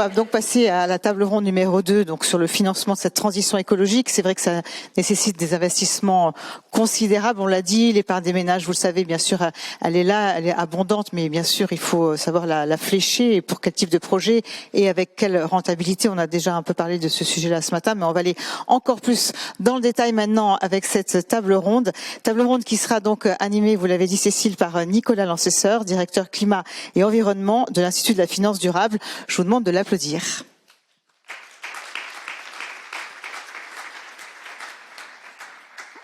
va donc passer à la table ronde numéro 2, donc sur le financement de cette transition écologique. C'est vrai que ça nécessite des investissements considérables. On l'a dit, l'épargne des ménages, vous le savez, bien sûr, elle est là, elle est abondante, mais bien sûr, il faut savoir la flécher et pour quel type de projet et avec quelle rentabilité. On a déjà un peu parlé de ce sujet-là ce matin, mais on va aller encore plus dans le détail maintenant avec cette table ronde. Table ronde qui sera donc animée, vous l'avez dit Cécile, par Nicolas Lancesseur, directeur climat et environnement de l'Institut de la finance durable. Je vous demande de l'applaudir.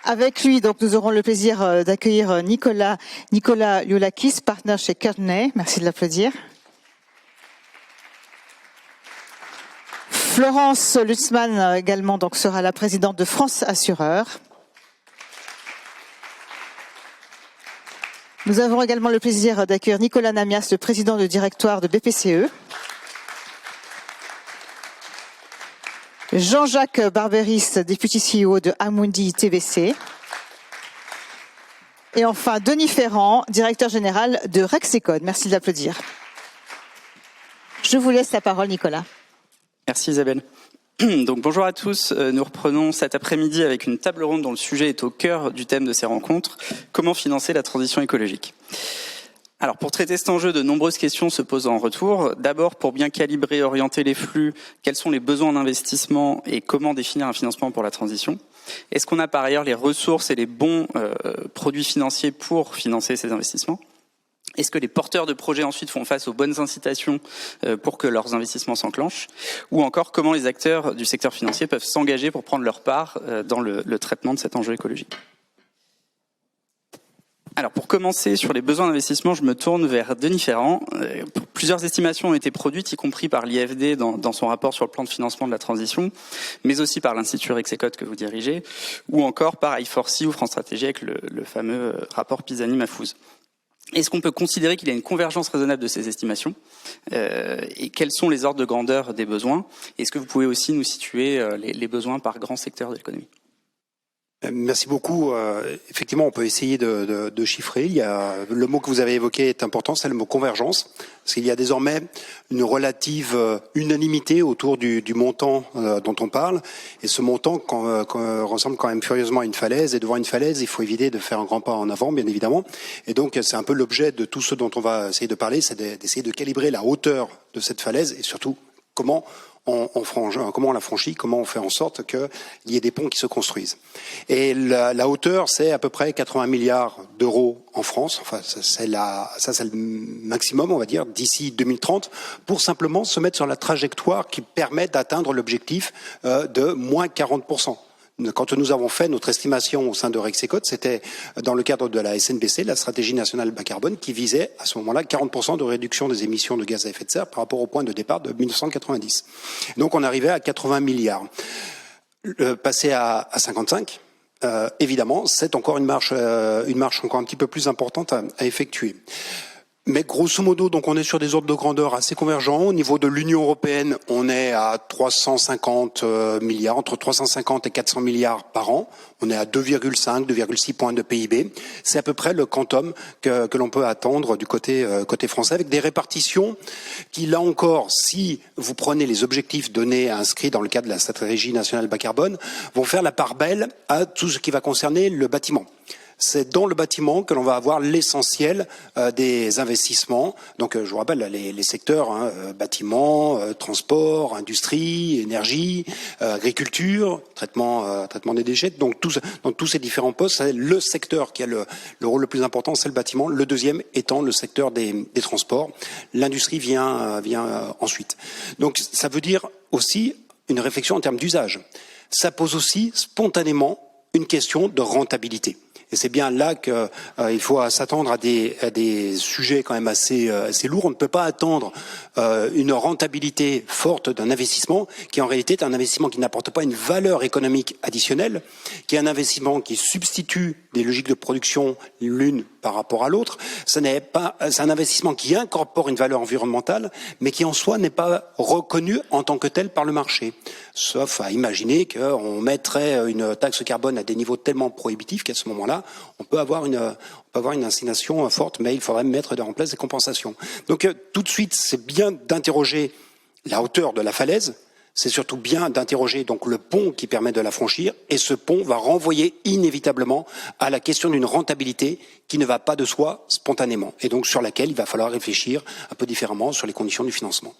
Avec lui, donc, nous aurons le plaisir d'accueillir Nicolas Liolakis, partenaire chez Kearney. Merci de l'applaudir. Florence Lutzmann également donc, sera la présidente de France Assureur. Nous avons également le plaisir d'accueillir Nicolas Namias, le président du directoire de BPCE. Jean-Jacques Barberis, député CEO de Amundi TBC. Et enfin, Denis Ferrand, directeur général de Rexecode. Merci de l'applaudir. Je vous laisse la parole, Nicolas. Merci Isabelle. Donc bonjour à tous, nous reprenons cet après-midi avec une table ronde dont le sujet est au cœur du thème de ces rencontres, comment financer la transition écologique. Alors pour traiter cet enjeu, de nombreuses questions se posent en retour. D'abord, pour bien calibrer et orienter les flux, quels sont les besoins d'investissement et comment définir un financement pour la transition? Est-ce qu'on a par ailleurs les ressources et les bons produits financiers pour financer ces investissements? Est-ce que les porteurs de projets ensuite font face aux bonnes incitations pour que leurs investissements s'enclenchent? Ou encore, comment les acteurs du secteur financier peuvent s'engager pour prendre leur part dans le traitement de cet enjeu écologique? Alors, pour commencer sur les besoins d'investissement, je me tourne vers Denis Ferrand. Plusieurs estimations ont été produites, y compris par l'IFD dans son rapport sur le plan de financement de la transition, mais aussi par l'Institut Rexecode que vous dirigez, ou encore par I4C ou France Stratégie avec le fameux rapport Pisani-Mahfouz. Est-ce qu'on peut considérer qu'il y a une convergence raisonnable de ces estimations et quels sont les ordres de grandeur des besoins? Est-ce que vous pouvez aussi nous situer les besoins par grand secteur de l'économie? Merci beaucoup. Effectivement, on peut essayer de chiffrer. Le mot que vous avez évoqué est important, c'est le mot convergence. Parce qu'il y a désormais une relative unanimité autour du montant dont on parle. Et ce montant ressemble quand même furieusement à une falaise. Et devant une falaise, il faut éviter de faire un grand pas en avant, bien évidemment. Et donc, c'est un peu l'objet de tout ce dont on va essayer de parler, c'est d'essayer de calibrer la hauteur de cette falaise et surtout comment comment on la franchit, comment on fait en sorte qu'il y ait des ponts qui se construisent. Et la hauteur, c'est à peu près 80 milliards d'euros en France. Enfin, c'est le maximum, on va dire, d'ici 2030, pour simplement se mettre sur la trajectoire qui permet d'atteindre l'objectif de moins 40%. Quand nous avons fait notre estimation au sein de Rexecode, c'était dans le cadre de la SNBC, la stratégie nationale bas carbone, qui visait à ce moment-là 40% de réduction des émissions de gaz à effet de serre par rapport au point de départ de 1990. Donc on arrivait à 80 milliards. Passer à 55, évidemment, c'est encore une marche encore un petit peu plus importante à effectuer. Mais grosso modo, donc on est sur des ordres de grandeur assez convergents. Au niveau de l'Union européenne, on est à 350 milliards, entre 350 et 400 milliards par an. On est à 2,5, 2,6 points de PIB. C'est à peu près le quantum que l'on peut attendre du côté français, avec des répartitions qui, là encore, si vous prenez les objectifs donnés, inscrits dans le cadre de la stratégie nationale bas carbone, vont faire la part belle à tout ce qui va concerner le bâtiment. C'est dans le bâtiment que l'on va avoir l'essentiel des investissements. Donc, je vous rappelle les secteurs bâtiment, transport, industrie, énergie, agriculture, traitement des déchets. Donc, dans tous ces différents postes, c'est le secteur qui a le rôle le plus important, c'est le bâtiment. Le deuxième étant le secteur des transports. L'industrie vient ensuite. Donc, ça veut dire aussi une réflexion en termes d'usage. Ça pose aussi spontanément une question de rentabilité. Et c'est bien là qu'il faut s'attendre à des sujets quand même assez lourds. On ne peut pas attendre une rentabilité forte d'un investissement qui en réalité est un investissement qui n'apporte pas une valeur économique additionnelle, qui est un investissement qui substitue des logiques de production l'une par rapport à l'autre. C'est un investissement qui incorpore une valeur environnementale, mais qui en soi n'est pas reconnu en tant que tel par le marché. Sauf à imaginer qu'on mettrait une taxe carbone à des niveaux tellement prohibitifs qu'à ce moment-là, on peut avoir une incitation forte, mais il faudrait mettre en place des compensations. Donc tout de suite, c'est bien d'interroger la hauteur de la falaise, c'est surtout bien d'interroger donc le pont qui permet de la franchir, et ce pont va renvoyer inévitablement à la question d'une rentabilité qui ne va pas de soi spontanément, et donc sur laquelle il va falloir réfléchir un peu différemment sur les conditions du financement.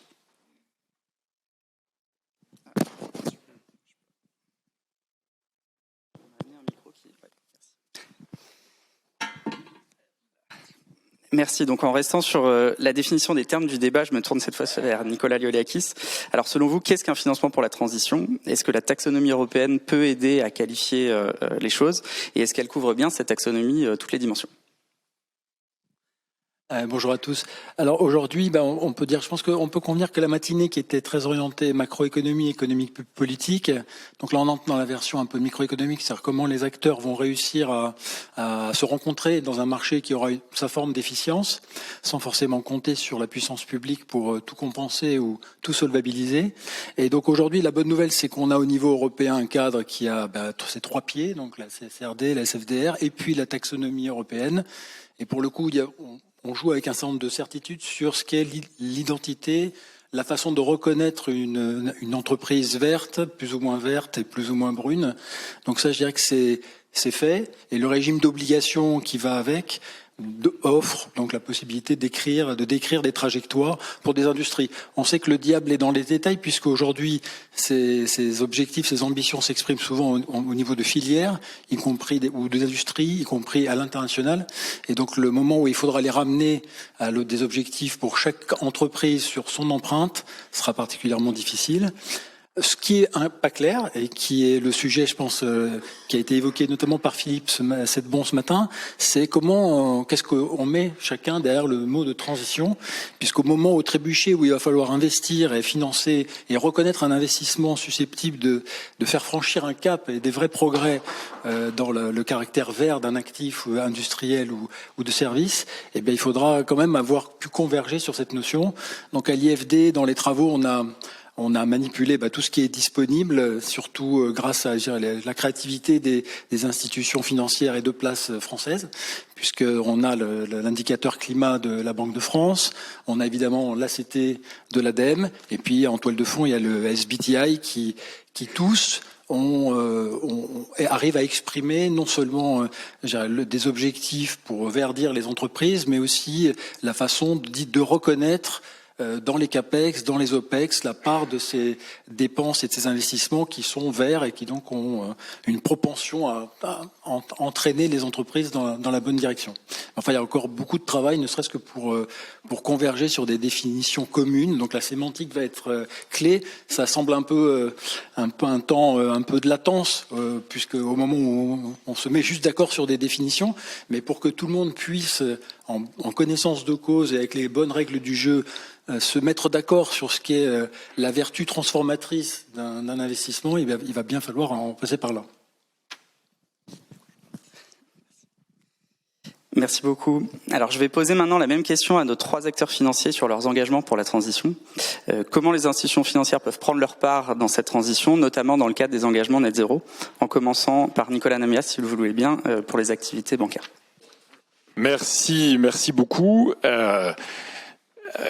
Merci. Donc, en restant sur la définition des termes du débat, je me tourne cette fois vers Nicolas Lioliakis. Alors, selon vous, qu'est-ce qu'un financement pour la transition? Est-ce que la taxonomie européenne peut aider à qualifier les choses? Et est-ce qu'elle couvre bien, cette taxonomie, toutes les dimensions? Bonjour à tous. Alors aujourd'hui, on peut dire, je pense qu'on peut convenir que la matinée qui était très orientée macroéconomie, économique, politique, donc là on entre dans la version un peu microéconomique, c'est-à-dire comment les acteurs vont réussir à se rencontrer dans un marché qui aura sa forme d'efficience, sans forcément compter sur la puissance publique pour tout compenser ou tout solvabiliser. Et donc aujourd'hui, la bonne nouvelle, c'est qu'on a au niveau européen un cadre qui a ces trois pieds, donc la CSRD, la SFDR, et puis la taxonomie européenne. Et pour le coup, on joue avec un certain nombre de certitudes sur ce qu'est l'identité, la façon de reconnaître une entreprise verte, plus ou moins verte et plus ou moins brune. Donc ça, je dirais que c'est fait. Et le régime d'obligation qui va avec offre donc la possibilité de décrire des trajectoires pour des industries. On sait que le diable est dans les détails, puisque aujourd'hui ces objectifs, ces ambitions s'expriment souvent au niveau de filières, y compris ou des industries, y compris à l'international. Et donc le moment où il faudra les ramener à des objectifs pour chaque entreprise sur son empreinte sera particulièrement difficile. Ce qui est pas clair, et qui est le sujet, je pense, qui a été évoqué notamment par Philippe ce matin, c'est qu'est-ce qu'on met chacun derrière le mot de transition, puisqu'au moment au trébuchet où il va falloir investir et financer et reconnaître un investissement susceptible de faire franchir un cap et des vrais progrès dans le caractère vert d'un actif industriel ou de service, eh bien, il faudra quand même avoir pu converger sur cette notion. Donc à l'IFD, dans les travaux, on a manipulé tout ce qui est disponible, surtout grâce à la créativité des institutions financières et de place françaises, puisqu'on a l'indicateur climat de la Banque de France, on a évidemment l'ACT de l'ADEME, et puis en toile de fond, il y a le SBTI qui tous arrive à exprimer non seulement des objectifs pour verdir les entreprises, mais aussi la façon de reconnaître dans les CAPEX, dans les OPEX, la part de ces dépenses et de ces investissements qui sont verts et qui donc ont une propension à entraîner les entreprises dans la bonne direction. Enfin, il y a encore beaucoup de travail, ne serait-ce que pour converger sur des définitions communes. Donc la sémantique va être clé. Ça semble un peu un temps un peu de latence, puisque au moment où on se met juste d'accord sur des définitions, mais pour que tout le monde puisse, en connaissance de cause et avec les bonnes règles du jeu, se mettre d'accord sur ce qu'est la vertu transformatrice d'un investissement, il va bien falloir en passer par là. Merci beaucoup. Alors, je vais poser maintenant la même question à nos trois acteurs financiers sur leurs engagements pour la transition. Comment les institutions financières peuvent prendre leur part dans cette transition, notamment dans le cadre des engagements net zéro, en commençant par Nicolas Namias, si vous le voulez bien, pour les activités bancaires. Merci beaucoup.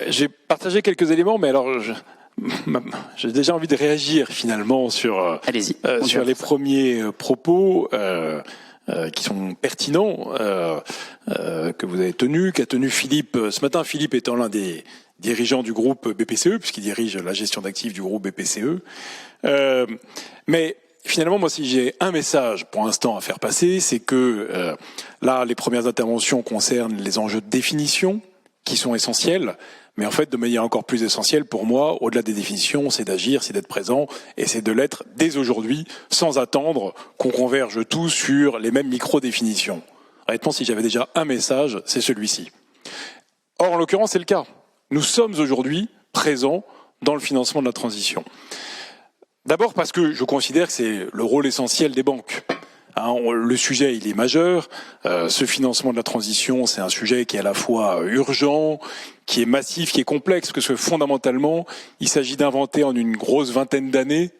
J'ai partagé quelques éléments, mais alors j'ai déjà envie de réagir finalement sur les premiers propos qui sont pertinents que vous avez tenus, qu'a tenu Philippe ce matin. Philippe étant l'un des dirigeants du groupe BPCE, puisqu'il dirige la gestion d'actifs du groupe BPCE. Mais finalement, moi, si j'ai un message pour l'instant à faire passer, c'est que là, les premières interventions concernent les enjeux de définition, qui sont essentiels, mais en fait, de manière encore plus essentielle pour moi, au-delà des définitions, c'est d'agir, c'est d'être présent, et c'est de l'être dès aujourd'hui, sans attendre qu'on converge tous sur les mêmes micro-définitions. Honnêtement, si j'avais déjà un message, c'est celui-ci. Or, en l'occurrence, c'est le cas. Nous sommes aujourd'hui présents dans le financement de la transition. D'abord parce que je considère que c'est le rôle essentiel des banques. Le sujet, il est majeur. Ce financement de la transition, c'est un sujet qui est à la fois urgent, qui est massif, qui est complexe, parce que fondamentalement, il s'agit d'inventer en une grosse vingtaine d'années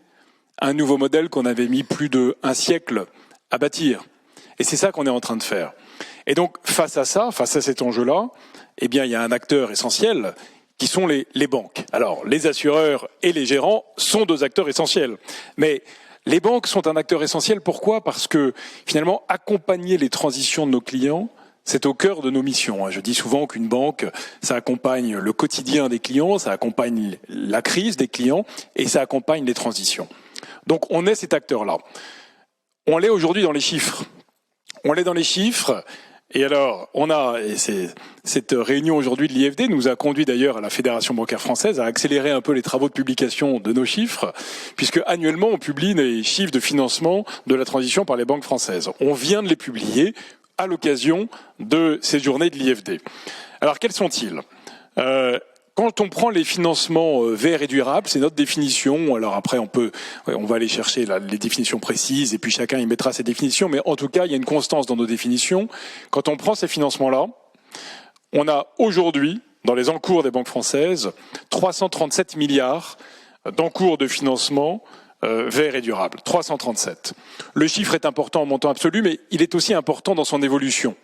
un nouveau modèle qu'on avait mis plus d'1 siècle à bâtir. Et c'est ça qu'on est en train de faire. Et donc, face à cet enjeu-là, eh bien, il y a un acteur essentiel qui sont les banques. Alors, les assureurs et les gérants sont deux acteurs essentiels. Mais les banques sont un acteur essentiel. Pourquoi ? Parce que, finalement, accompagner les transitions de nos clients, c'est au cœur de nos missions. Je dis souvent qu'une banque, ça accompagne le quotidien des clients, ça accompagne la crise des clients et ça accompagne les transitions. Donc, on est cet acteur-là. On l'est aujourd'hui dans les chiffres. On l'est dans les chiffres. Et alors, cette réunion aujourd'hui de l'IFD nous a conduit d'ailleurs à la Fédération bancaire française à accélérer un peu les travaux de publication de nos chiffres, puisque annuellement on publie les chiffres de financement de la transition par les banques françaises. On vient de les publier à l'occasion de ces journées de l'IFD. Alors, quels sont-ils ? Quand on prend les financements verts et durables, c'est notre définition. Alors après, on va aller chercher les définitions précises et puis chacun y mettra ses définitions. Mais en tout cas, il y a une constance dans nos définitions. Quand on prend ces financements-là, on a aujourd'hui, dans les encours des banques françaises, 337 milliards d'encours de financement verts et durables. 337. Le chiffre est important en montant absolu, mais il est aussi important dans son évolution.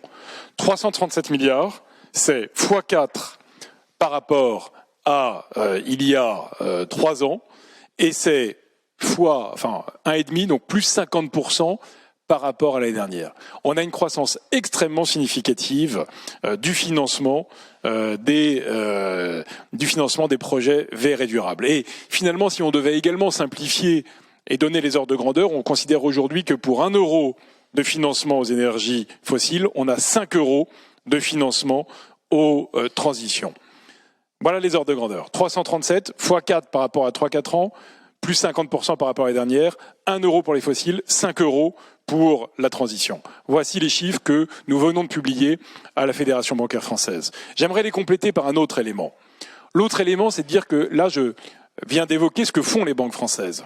337 milliards, c'est x4 par rapport à il y a 3 ans, et c'est fois 1,5, donc plus 50% par rapport à l'année dernière. On a une croissance extrêmement significative du financement des projets verts et durables. Et finalement, si on devait également simplifier et donner les ordres de grandeur, on considère aujourd'hui que pour 1 euro de financement aux énergies fossiles, on a 5 euros de financement aux transitions. Voilà les ordres de grandeur. 337 x 4 par rapport à 3-4 ans, plus 50% par rapport à l'année dernière, 1 euro pour les fossiles, 5 euros pour la transition. Voici les chiffres que nous venons de publier à la Fédération bancaire française. J'aimerais les compléter par un autre élément. L'autre élément, c'est de dire que là, je viens d'évoquer ce que font les banques françaises.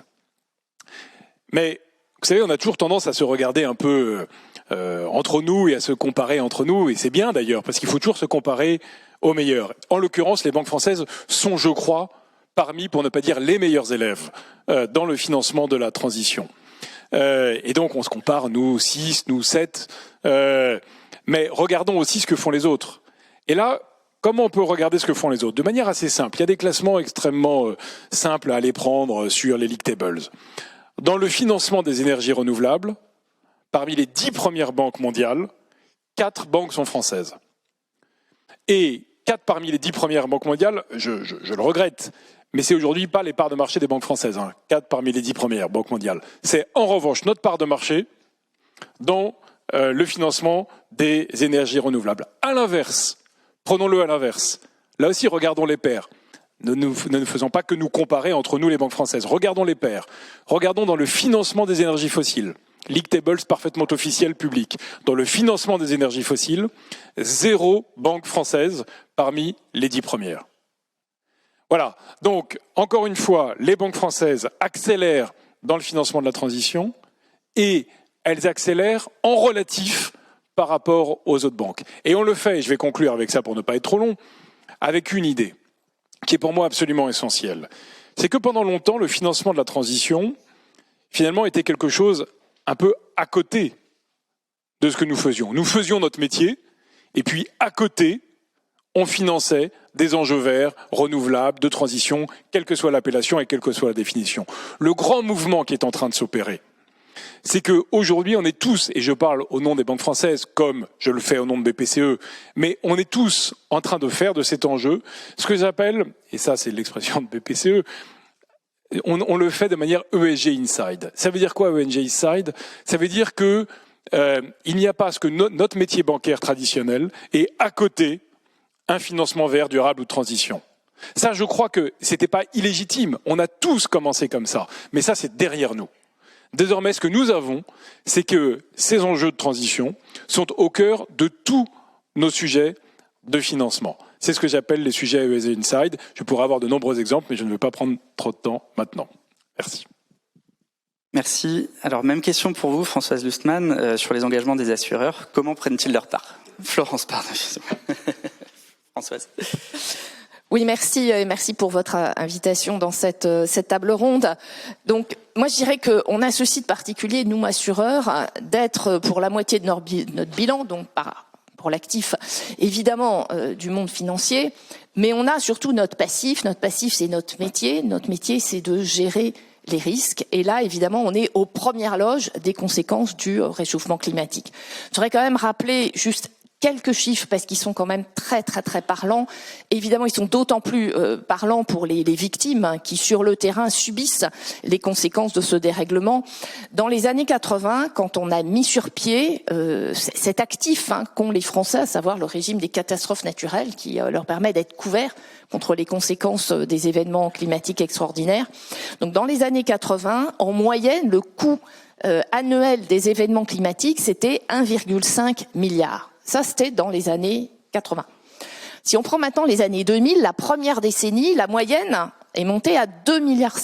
Mais vous savez, on a toujours tendance à se regarder un peu entre nous et à se comparer entre nous, et c'est bien d'ailleurs, parce qu'il faut toujours se comparer aux meilleurs. En l'occurrence, les banques françaises sont, je crois, parmi, pour ne pas dire les meilleurs élèves, dans le financement de la transition. Et donc, on se compare, nous 6, nous 7, mais regardons aussi ce que font les autres. Et là, comment on peut regarder ce que font les autres ? De manière assez simple. Il y a des classements extrêmement simples à aller prendre sur les league tables. Dans le financement des énergies renouvelables, parmi les 10 premières banques mondiales, 4 banques sont françaises. Et 4 parmi les 10 premières banques mondiales, je le regrette, mais c'est aujourd'hui pas les parts de marché des banques françaises. 4 parmi les 10 premières banques mondiales. C'est en revanche notre part de marché dans le financement des énergies renouvelables. À l'inverse, prenons-le à l'inverse. Là aussi, regardons les pairs. Ne faisons pas que nous comparer entre nous les banques françaises. Regardons les pairs. Regardons dans le financement des énergies fossiles. League tables parfaitement officiels, publics. Dans le financement des énergies fossiles, 0 banque française parmi les 10 premières. Voilà. Donc, encore une fois, les banques françaises accélèrent dans le financement de la transition et elles accélèrent en relatif par rapport aux autres banques. Et on le fait, et je vais conclure avec ça pour ne pas être trop long, avec une idée qui est pour moi absolument essentielle. C'est que pendant longtemps, le financement de la transition, finalement, était quelque chose un peu à côté de ce que nous faisions. Nous faisions notre métier, et puis à côté, on finançait des enjeux verts, renouvelables, de transition, quelle que soit l'appellation et quelle que soit la définition. Le grand mouvement qui est en train de s'opérer, c'est qu'aujourd'hui, on est tous, et je parle au nom des banques françaises, comme je le fais au nom de BPCE, mais on est tous en train de faire de cet enjeu ce que j'appelle, et ça c'est l'expression de BPCE, on le fait de manière ESG Inside. Ça veut dire quoi ESG Inside ? Ça veut dire que il n'y a pas ce que notre métier bancaire traditionnel et à côté un financement vert, durable ou de transition. Ça, je crois que c'était pas illégitime. On a tous commencé comme ça, mais ça c'est derrière nous. Désormais, ce que nous avons, c'est que ces enjeux de transition sont au cœur de tous nos sujets de financement. C'est ce que j'appelle les sujets ESG Inside. Je pourrais avoir de nombreux exemples, mais je ne veux pas prendre trop de temps maintenant. Merci. Merci. Alors, même question pour vous, Françoise Lustmann, sur les engagements des assureurs. Comment prennent-ils leur part ? Florence, pardon. Françoise. Oui, merci. Merci pour votre invitation dans cette table ronde. Donc, moi, je dirais qu'on a ce site particulier, nous, assureurs, d'être pour la moitié de notre bilan, donc pour l'actif, évidemment, du monde financier, Mais on a surtout notre passif. Notre passif, c'est notre métier. Notre métier, c'est de gérer les risques. Et là, évidemment, on est aux premières loges des conséquences du réchauffement climatique. Je voudrais quand même rappeler juste quelques chiffres parce qu'ils sont quand même très très très parlants. Évidemment, ils sont d'autant plus parlants pour les victimes qui sur le terrain subissent les conséquences de ce dérèglement. Dans les années 80, quand on a mis sur pied cet actif qu'ont les Français, à savoir le régime des catastrophes naturelles qui leur permet d'être couverts contre les conséquences des événements climatiques extraordinaires. Donc dans les années 80, en moyenne, le coût annuel des événements climatiques, c'était 1,5 milliard. Ça, c'était dans les années 80. Si on prend maintenant les années 2000, la première décennie, la moyenne est montée à 2,7 milliards.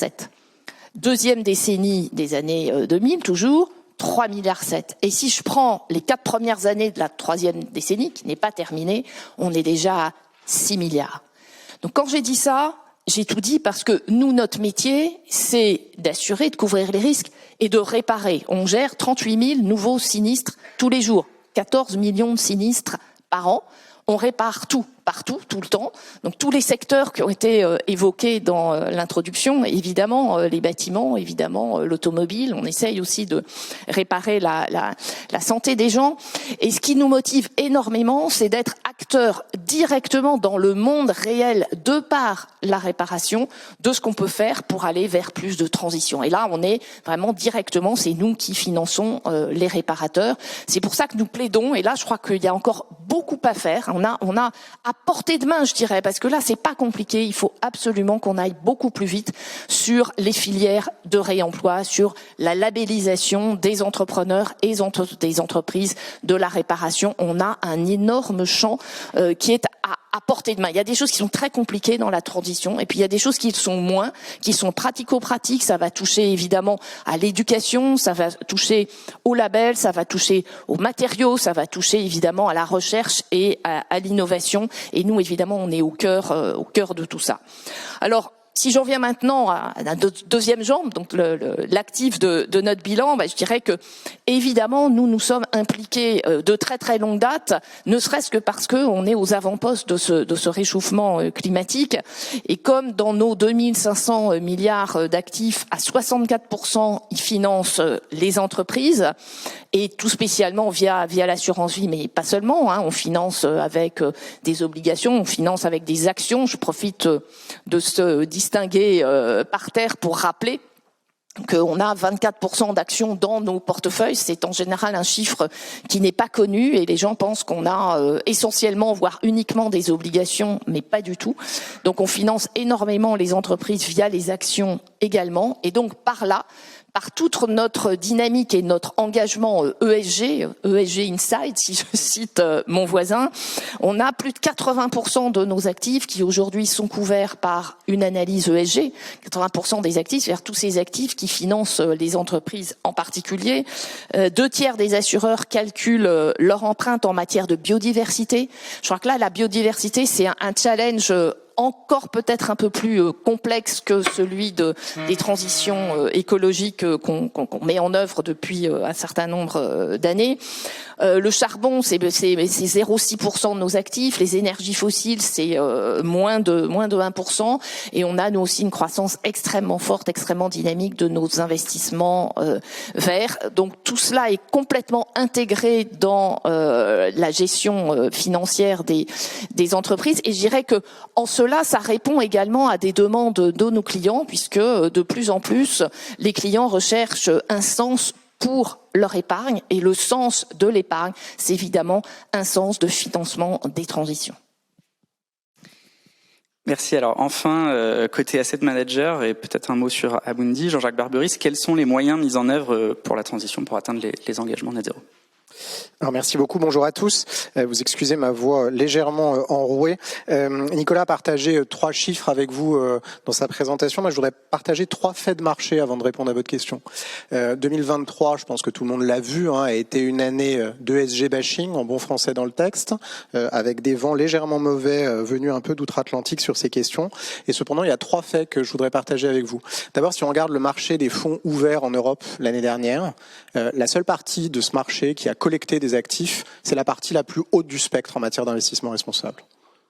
Deuxième décennie des années 2000, toujours, 3,7 milliards. Et si je prends les 4 premières années de la troisième décennie, qui n'est pas terminée, on est déjà à 6 milliards. Donc quand j'ai dit ça, j'ai tout dit parce que nous, notre métier, c'est d'assurer, de couvrir les risques et de réparer. On gère 38 000 nouveaux sinistres tous les jours. 14 millions de sinistres par an. On répare tout, partout, tout le temps. Donc tous les secteurs qui ont été évoqués dans l'introduction, évidemment les bâtiments, évidemment l'automobile. On essaye aussi de réparer la santé des gens. Et ce qui nous motive énormément, c'est d'être acteurs directement dans le monde réel de par la réparation de ce qu'on peut faire pour aller vers plus de transition. Et là, on est vraiment directement, c'est nous qui finançons les réparateurs. C'est pour ça que nous plaidons. Et là, je crois qu'il y a encore beaucoup à faire. On a à portée de main, je dirais, parce que là, c'est pas compliqué. Il faut absolument qu'on aille beaucoup plus vite sur les filières de réemploi, sur la labellisation des entrepreneurs et des entreprises de la réparation. On a un énorme champ qui est à portée de main. Il y a des choses qui sont très compliquées dans la transition et puis il y a des choses qui sont moins, qui sont pratico-pratiques. Ça va toucher évidemment à l'éducation, ça va toucher au label, ça va toucher aux matériaux, ça va toucher évidemment à la recherche et à l'innovation. Et nous, évidemment, on est au cœur de tout ça. Alors, si j'en viens maintenant à la deuxième jambe, donc l'actif de notre bilan, je dirais que évidemment nous sommes impliqués de très très longue date, ne serait-ce que parce que on est aux avant-postes de ce réchauffement climatique. Et comme dans nos 2500 milliards d'actifs, à 64%, ils financent les entreprises et tout spécialement via l'assurance vie, mais pas seulement. On finance avec des obligations, on finance avec des actions. Je profite de ce distingué par terre pour rappeler qu'on a 24% d'actions dans nos portefeuilles. C'est en général un chiffre qui n'est pas connu et les gens pensent qu'on a essentiellement, voire uniquement des obligations, mais pas du tout. Donc on finance énormément les entreprises via les actions également. Et donc par là, par toute notre dynamique et notre engagement ESG Inside, si je cite mon voisin, on a plus de 80% de nos actifs qui aujourd'hui sont couverts par une analyse ESG. 80% des actifs, c'est-à-dire tous ces actifs qui financent les entreprises en particulier. 2/3 des assureurs calculent leur empreinte en matière de biodiversité. Je crois que là, la biodiversité, c'est un challenge encore peut-être un peu plus complexe que celui des transitions écologiques qu'on met en œuvre depuis un certain nombre d'années. Le charbon, c'est 0,6% de nos actifs. Les énergies fossiles, c'est moins de 1%. Et on a nous aussi une croissance extrêmement forte, extrêmement dynamique de nos investissements verts. Donc tout cela est complètement intégré dans la gestion financière des entreprises. Et je dirais que en cela, ça répond également à des demandes de nos clients, puisque de plus en plus, les clients recherchent un sens pour leur épargne. Et le sens de l'épargne, c'est évidemment un sens de financement des transitions. Merci. Alors enfin, côté asset manager, et peut-être un mot sur Amundi, Jean-Jacques Barberis, quels sont les moyens mis en œuvre pour la transition, pour atteindre les engagements net zéro ? Alors merci beaucoup, bonjour à tous. Vous excusez ma voix légèrement enrouée. Nicolas a partagé 3 chiffres avec vous dans sa présentation. Moi, je voudrais partager 3 faits de marché avant de répondre à votre question. 2023, je pense que tout le monde l'a vu, a été une année d'ESG bashing, en bon français dans le texte, avec des vents légèrement mauvais venus un peu d'outre-Atlantique sur ces questions. Et cependant, il y a 3 faits que je voudrais partager avec vous. D'abord, si on regarde le marché des fonds ouverts en Europe l'année dernière, la seule partie de ce marché qui a collecté des actifs, c'est la partie la plus haute du spectre en matière d'investissement responsable.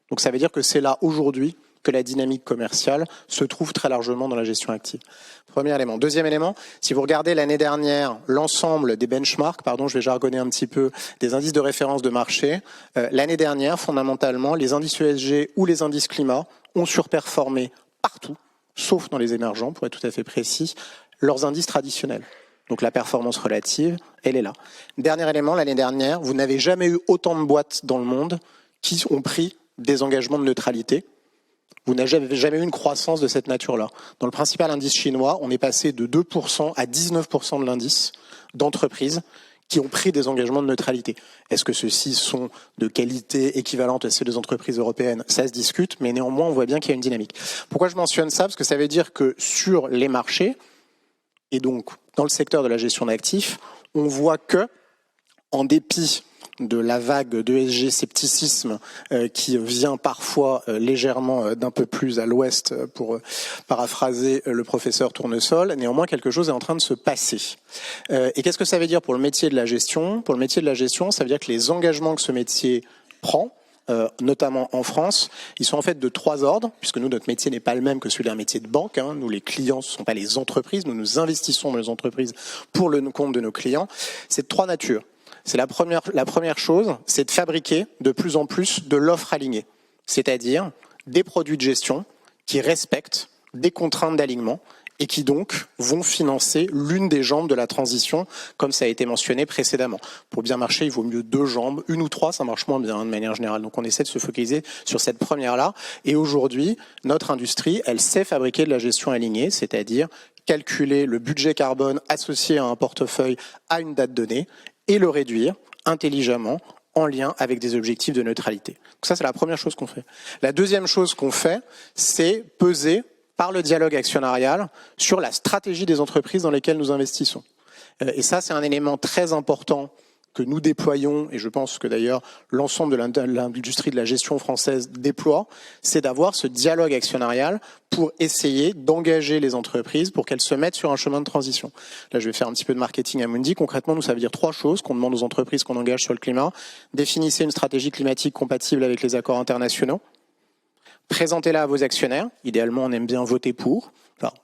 Donc ça veut dire que c'est là aujourd'hui que la dynamique commerciale se trouve très largement dans la gestion active. Premier élément. Deuxième élément, si vous regardez l'année dernière l'ensemble des benchmarks, je vais jargonner un petit peu, des indices de référence de marché, l'année dernière, fondamentalement, les indices ESG ou les indices climat ont surperformé partout, sauf dans les émergents, pour être tout à fait précis, leurs indices traditionnels. Donc la performance relative, elle est là. Dernier élément, l'année dernière, vous n'avez jamais eu autant de boîtes dans le monde qui ont pris des engagements de neutralité. Vous n'avez jamais eu une croissance de cette nature-là. Dans le principal indice chinois, on est passé de 2% à 19% de l'indice d'entreprises qui ont pris des engagements de neutralité. Est-ce que ceux-ci sont de qualité équivalente à ceux des entreprises européennes? Ça se discute, mais néanmoins, on voit bien qu'il y a une dynamique. Pourquoi je mentionne ça? Parce que ça veut dire que sur les marchés, et donc dans le secteur de la gestion d'actifs, on voit que, en dépit de la vague d'ESG scepticisme qui vient parfois légèrement d'un peu plus à l'ouest, pour paraphraser le professeur Tournesol, néanmoins quelque chose est en train de se passer. Et qu'est-ce que ça veut dire pour le métier de la gestion? Pour le métier de la gestion, ça veut dire que les engagements que ce métier prend, notamment en France, ils sont en fait de 3 ordres, puisque nous, notre métier n'est pas le même que celui d'un métier de banque. Nous, les clients, ce ne sont pas les entreprises. Nous investissons dans les entreprises pour le compte de nos clients. C'est de 3 natures. C'est la première chose, c'est de fabriquer de plus en plus de l'offre alignée, c'est-à-dire des produits de gestion qui respectent des contraintes d'alignement et qui donc vont financer l'une des jambes de la transition, comme ça a été mentionné précédemment. Pour bien marcher, il vaut mieux 2 jambes, 1 ou 3, ça marche moins bien de manière générale. Donc on essaie de se focaliser sur cette première-là. Et aujourd'hui, notre industrie, elle sait fabriquer de la gestion alignée, c'est-à-dire calculer le budget carbone associé à un portefeuille à une date donnée, et le réduire intelligemment en lien avec des objectifs de neutralité. Donc ça, c'est la première chose qu'on fait. La deuxième chose qu'on fait, c'est peser par le dialogue actionnarial sur la stratégie des entreprises dans lesquelles nous investissons. Et ça, c'est un élément très important que nous déployons, et je pense que d'ailleurs l'ensemble de l'industrie de la gestion française déploie, c'est d'avoir ce dialogue actionnarial pour essayer d'engager les entreprises pour qu'elles se mettent sur un chemin de transition. Là, je vais faire un petit peu de marketing à Mundi. Concrètement, nous, ça veut dire 3 choses qu'on demande aux entreprises qu'on engage sur le climat. Définissez une stratégie climatique compatible avec les accords internationaux. Présentez-la à vos actionnaires. Idéalement, on aime bien voter pour.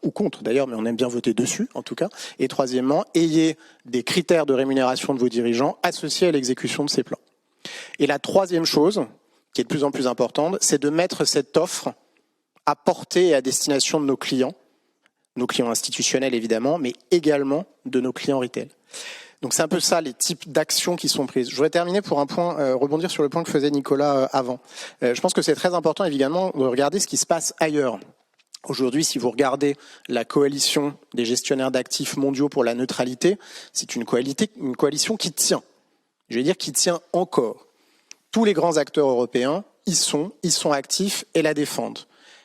Ou contre d'ailleurs, mais on aime bien voter dessus en tout cas. Et troisièmement, ayez des critères de rémunération de vos dirigeants associés à l'exécution de ces plans. Et la troisième chose, qui est de plus en plus importante, c'est de mettre cette offre à portée et à destination de nos clients institutionnels évidemment, mais également de nos clients retail. Donc c'est un peu ça les types d'actions qui sont prises. Je voudrais terminer pour un point, rebondir sur le point que faisait Nicolas avant. Je pense que c'est très important évidemment de regarder ce qui se passe ailleurs. Aujourd'hui, si vous regardez la coalition des gestionnaires d'actifs mondiaux pour la neutralité, c'est une coalition qui tient. Je vais dire qui tient encore. Tous les grands acteurs européens y sont actifs et la défendent.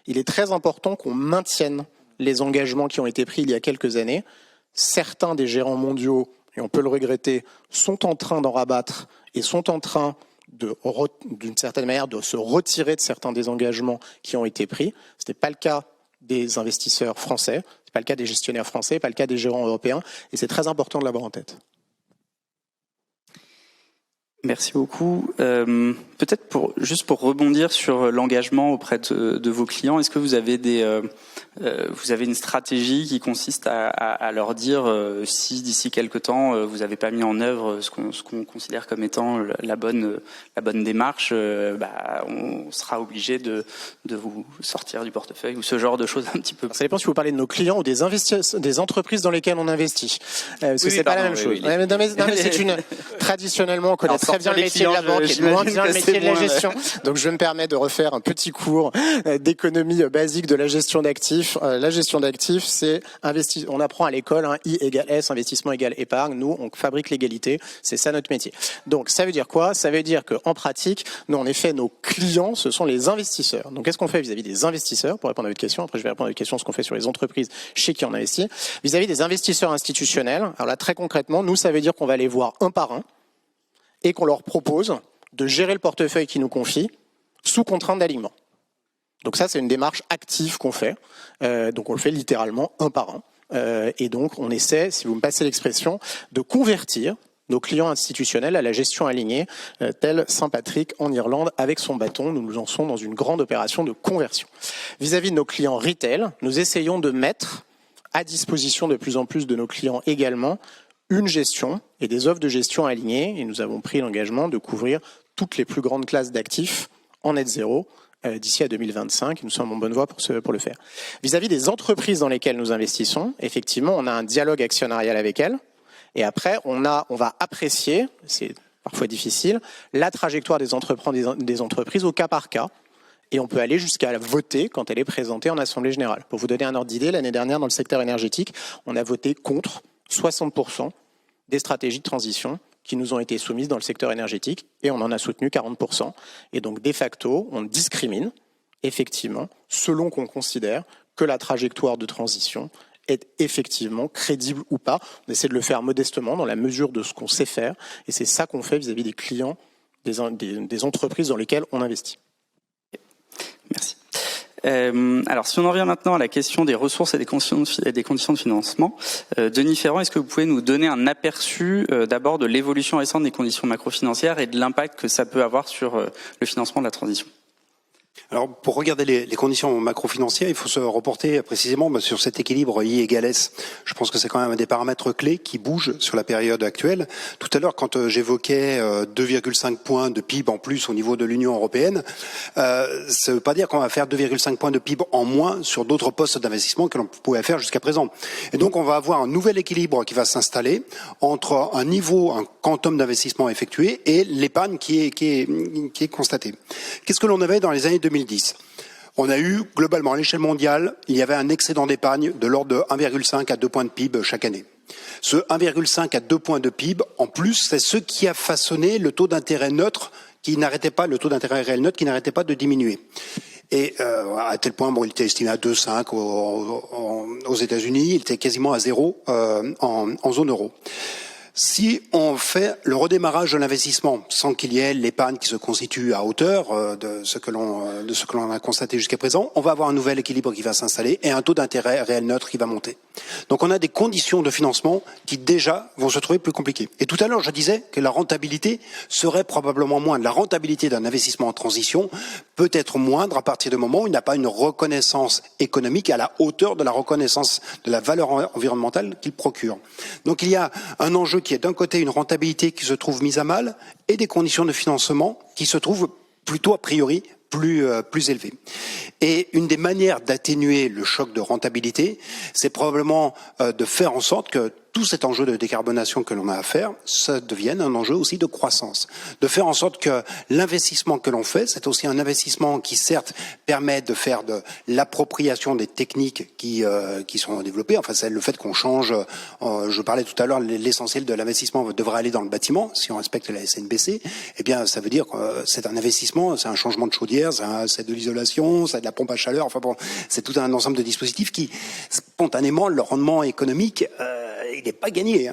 Il est très important qu'on maintienne les engagements qui ont été pris il y a quelques années. Certains des gérants mondiaux, et on peut le regretter, sont en train d'en rabattre et sont en train d'une certaine manière de se retirer de certains des engagements qui ont été pris. Ce n'est pas le cas des investisseurs français, c'est pas le cas des gestionnaires français, pas le cas des gérants européens, et c'est très important de l'avoir en tête. Merci beaucoup. Peut-être juste pour rebondir sur l'engagement auprès de vos clients, est-ce que vous avez une stratégie qui consiste à leur dire si d'ici quelque temps vous n'avez pas mis en œuvre ce qu'on considère comme étant la bonne démarche, on sera obligé de vous sortir du portefeuille ou ce genre de choses un petit peu. Ça dépend si vous parlez de nos clients ou des entreprises dans lesquelles on investit. Parce que c'est pas la même chose. Oui. Non, mais traditionnellement, on connaît très bien le métier de la banque et moins bien le métier de la gestion. Donc je me permets de refaire un petit cours d'économie basique de la gestion d'actifs. La gestion d'actifs, c'est on apprend à l'école, I égale S, investissement égale épargne. Nous, on fabrique l'égalité. C'est ça notre métier. Donc ça veut dire quoi? Ça veut dire qu'en pratique, nous, en effet, nos clients, ce sont les investisseurs. Donc qu'est-ce qu'on fait vis-à-vis des investisseurs? Pour répondre à votre question, après je vais répondre à votre question, ce qu'on fait sur les entreprises chez qui on investit. Vis-à-vis des investisseurs institutionnels, alors là, très concrètement, nous, ça veut dire qu'on va les voir un par un et qu'on leur propose de gérer le portefeuille qu'ils nous confient sous contrainte d'alignement. Donc ça, c'est une démarche active qu'on fait. Donc on le fait littéralement un par un. Et donc on essaie, si vous me passez l'expression, de convertir nos clients institutionnels à la gestion alignée, tel Saint-Patrick en Irlande avec son bâton. Nous nous lançons dans une grande opération de conversion. Vis-à-vis de nos clients retail, nous essayons de mettre à disposition de plus en plus de nos clients également une gestion et des offres de gestion alignées. Et nous avons pris l'engagement de couvrir toutes les plus grandes classes d'actifs en net zéro d'ici à 2025. Nous sommes en bonne voie pour le faire. Vis-à-vis des entreprises dans lesquelles nous investissons, effectivement, on a un dialogue actionnarial avec elles. Et après, on va apprécier, c'est parfois difficile, la trajectoire des entreprises au cas par cas. Et on peut aller jusqu'à voter quand elle est présentée en Assemblée générale. Pour vous donner un ordre d'idée, l'année dernière, dans le secteur énergétique, on a voté contre 60% des stratégies de transition qui nous ont été soumises dans le secteur énergétique et on en a soutenu 40%. Et donc, de facto, on discrimine, effectivement, selon qu'on considère que la trajectoire de transition est effectivement crédible ou pas. On essaie de le faire modestement dans la mesure de ce qu'on sait faire et c'est ça qu'on fait vis-à-vis des clients, des entreprises dans lesquelles on investit. Merci. Alors, si on en revient maintenant à la question des ressources et des conditions de financement, Denis Ferrand, est-ce que vous pouvez nous donner un aperçu d'abord de l'évolution récente des conditions macrofinancières et de l'impact que ça peut avoir sur le financement de la transition ? Alors, pour regarder les conditions macrofinancières, il faut se reporter précisément sur cet équilibre I égale S. Je pense que c'est quand même un des paramètres clés qui bougent sur la période actuelle. Tout à l'heure, quand j'évoquais 2,5 points de PIB en plus au niveau de l'Union européenne, ça ne veut pas dire qu'on va faire 2,5 points de PIB en moins sur d'autres postes d'investissement que l'on pouvait faire jusqu'à présent. Et donc, on va avoir un nouvel équilibre qui va s'installer entre un niveau, un quantum d'investissement effectué et l'épargne qui est constatée. Qu'est-ce que l'on avait dans les années 2010 ? On a eu, globalement, à l'échelle mondiale, il y avait un excédent d'épargne de l'ordre de 1,5 à 2 points de PIB chaque année. Ce 1,5 à 2 points de PIB, en plus, c'est ce qui a façonné le taux d'intérêt neutre le taux d'intérêt réel neutre qui n'arrêtait pas de diminuer. Et à tel point, il était estimé à 2,5 aux États-Unis, il était quasiment à 0 en zone euro. Si on fait le redémarrage de l'investissement sans qu'il y ait l'épargne qui se constitue à hauteur de ce que l'on a constaté jusqu'à présent, on va avoir un nouvel équilibre qui va s'installer et un taux d'intérêt réel neutre qui va monter. Donc on a des conditions de financement qui déjà vont se trouver plus compliquées. Et tout à l'heure, je disais que la rentabilité serait probablement moindre. La rentabilité d'un investissement en transition peut être moindre à partir du moment où il n'a pas une reconnaissance économique à la hauteur de la reconnaissance de la valeur environnementale qu'il procure. Donc il y a un enjeu qui est d'un côté une rentabilité qui se trouve mise à mal et des conditions de financement qui se trouvent plutôt a priori plus élevées. Et une des manières d'atténuer le choc de rentabilité, c'est probablement de faire en sorte que tout cet enjeu de décarbonation que l'on a à faire, ça devienne un enjeu aussi de croissance. De faire en sorte que l'investissement que l'on fait, c'est aussi un investissement qui certes permet de faire de l'appropriation des techniques qui sont développées. Enfin, c'est le fait qu'on change, je parlais tout à l'heure, l'essentiel de l'investissement devrait aller dans le bâtiment, si on respecte la SNBC. Eh bien, ça veut dire que c'est un investissement, c'est un changement de chaudière, c'est de l'isolation, c'est de la pompe à chaleur, enfin bon, c'est tout un ensemble de dispositifs qui, spontanément, le rendement économique, il n'est pas gagné.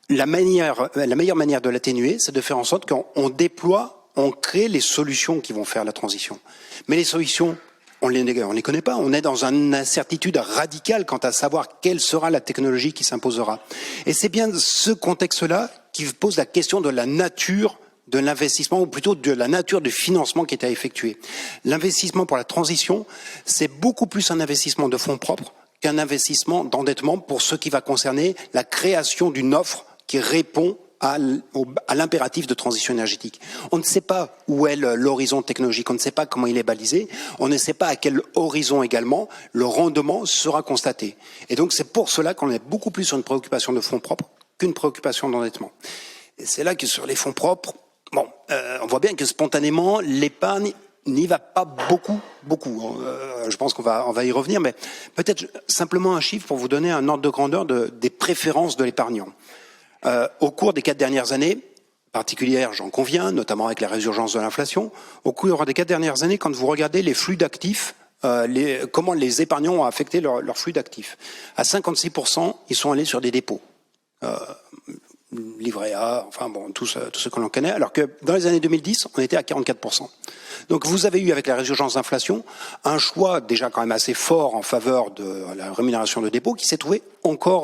La meilleure manière de l'atténuer, c'est de faire en sorte qu'on déploie, on crée les solutions qui vont faire la transition. Mais les solutions, on les connaît pas. On est dans une incertitude radicale quant à savoir quelle sera la technologie qui s'imposera. Et c'est bien ce contexte-là qui pose la question de la nature de l'investissement, ou plutôt de la nature du financement qui est à effectuer. L'investissement pour la transition, c'est beaucoup plus un investissement de fonds propres qu'un investissement d'endettement pour ce qui va concerner la création d'une offre qui répond à l'impératif de transition énergétique. On ne sait pas où est l'horizon technologique, on ne sait pas comment il est balisé, on ne sait pas à quel horizon également le rendement sera constaté. Et donc c'est pour cela qu'on est beaucoup plus sur une préoccupation de fonds propres qu'une préoccupation d'endettement. Et c'est là que sur les fonds propres, on voit bien que spontanément l'épargne n'y va pas beaucoup. Je pense qu'on va y revenir, mais peut-être simplement un chiffre pour vous donner un ordre de grandeur des préférences de l'épargnant. Au cours des 4 dernières années, particulières, j'en conviens, notamment avec la résurgence de l'inflation, au cours des 4 dernières années, quand vous regardez les flux d'actifs, comment les épargnants ont affecté leur flux d'actifs, à 56%, ils sont allés sur des dépôts. Livret A, enfin bon, tout ce que l'on connaît, alors que dans les années 2010, on était à 44%. Donc vous avez eu, avec la résurgence d'inflation, un choix déjà quand même assez fort en faveur de la rémunération de dépôt qui s'est trouvé encore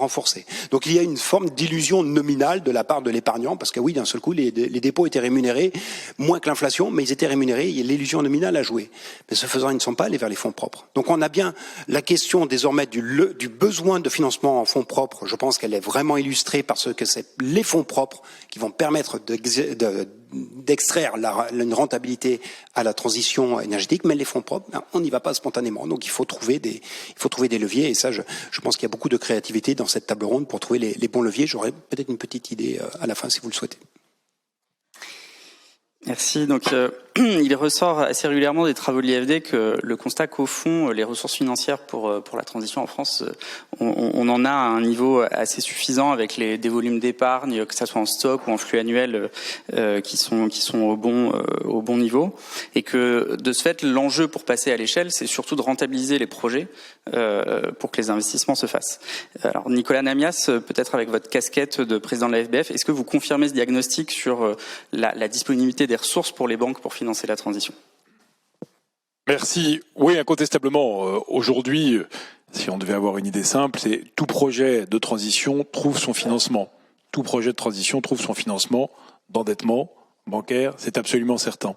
renforcé. Donc il y a une forme d'illusion nominale de la part de l'épargnant, parce que oui, d'un seul coup, les dépôts étaient rémunérés moins que l'inflation, mais ils étaient rémunérés, et l'illusion nominale a joué. Mais ce faisant, ils ne sont pas allés vers les fonds propres. Donc on a bien la question désormais du besoin de financement en fonds propres. Je pense qu'elle est vraiment illustrée parce que c'est les fonds propres qui vont permettre d'extraire une rentabilité à la transition énergétique, mais les fonds propres, on n'y va pas spontanément. Donc il faut trouver des leviers, et ça, je pense qu'il y a beaucoup de créativité dans cette table ronde pour trouver les bons leviers. J'aurais peut-être une petite idée à la fin si vous le souhaitez. Merci. Donc, il ressort assez régulièrement des travaux de l'IFD que le constat qu'au fond, les ressources financières pour la transition en France, on en a à un niveau assez suffisant avec des volumes d'épargne, que ça soit en stock ou en flux annuel, qui sont au bon niveau, et que de ce fait, l'enjeu pour passer à l'échelle, c'est surtout de rentabiliser les projets pour que les investissements se fassent. Alors, Nicolas Namias, peut-être avec votre casquette de président de la FBF, est-ce que vous confirmez ce diagnostic sur la disponibilité des ressources pour les banques pour financer la transition? Merci. Oui, incontestablement. Aujourd'hui, si on devait avoir une idée simple, c'est tout projet de transition trouve son financement. Tout projet de transition trouve son financement d'endettement bancaire, c'est absolument certain.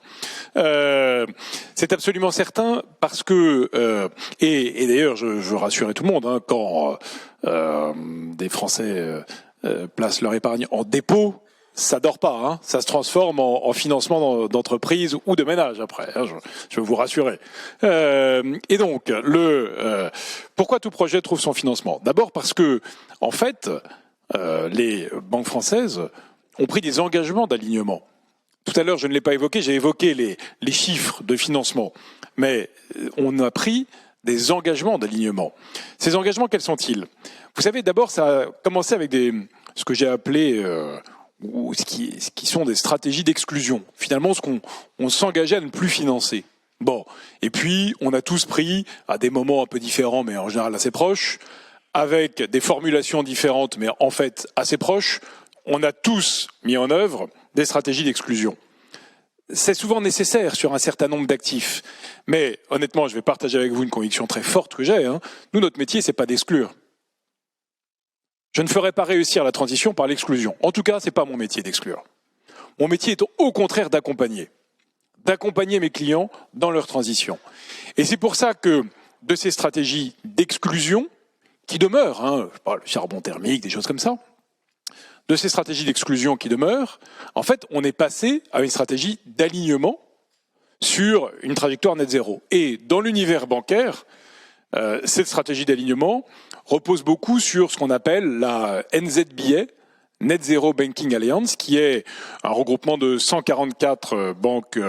C'est absolument certain parce que, et d'ailleurs, je veux rassurer tout le monde, hein, quand des Français placent leur épargne en dépôt, ça dort pas, hein. Ça se transforme en financement d'entreprise ou de ménage après, hein, je veux vous rassurer. Et donc, pourquoi tout projet trouve son financement? D'abord parce que, en fait, les banques françaises ont pris des engagements d'alignement. Tout à l'heure, je ne l'ai pas évoqué, j'ai évoqué les chiffres de financement, mais on a pris des engagements d'alignement. Ces engagements, quels sont-ils? Vous savez, d'abord, ça a commencé avec ce que j'ai appelé ou ce qui sont des stratégies d'exclusion. Finalement, on s'engageait à ne plus financer. Bon, et puis on a tous pris, à des moments un peu différents, mais en général assez proches, avec des formulations différentes, mais en fait assez proches, on a tous mis en œuvre des stratégies d'exclusion. C'est souvent nécessaire sur un certain nombre d'actifs, mais honnêtement, je vais partager avec vous une conviction très forte que j'ai. Hein. Nous, notre métier, c'est pas d'exclure. Je ne ferai pas réussir la transition par l'exclusion. En tout cas, c'est pas mon métier d'exclure. Mon métier est au contraire d'accompagner mes clients dans leur transition. Et c'est pour ça que de ces stratégies d'exclusion, qui demeurent, hein, le charbon thermique, des choses comme ça, de ces stratégies d'exclusion qui demeurent, en fait, on est passé à une stratégie d'alignement sur une trajectoire net zéro. Et dans l'univers bancaire, cette stratégie d'alignement repose beaucoup sur ce qu'on appelle la NZBA, Net Zero Banking Alliance, qui est un regroupement de 144 banques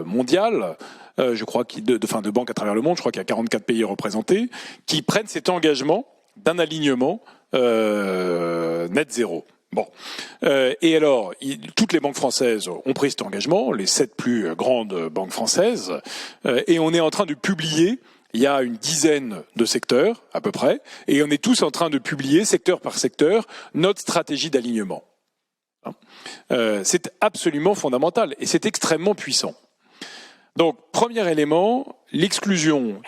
mondiales, je crois, de banques à travers le monde, je crois qu'il y a 44 pays représentés, qui prennent cet engagement d'un alignement net zéro. Bon. Et alors, toutes les banques françaises ont pris cet engagement, les 7 plus grandes banques françaises, et on est en train de publier, il y a une dizaine de secteurs, à peu près, et on est tous en train de publier, secteur par secteur, notre stratégie d'alignement. C'est absolument fondamental, et c'est extrêmement puissant. Donc, premier élément, l'exclusion,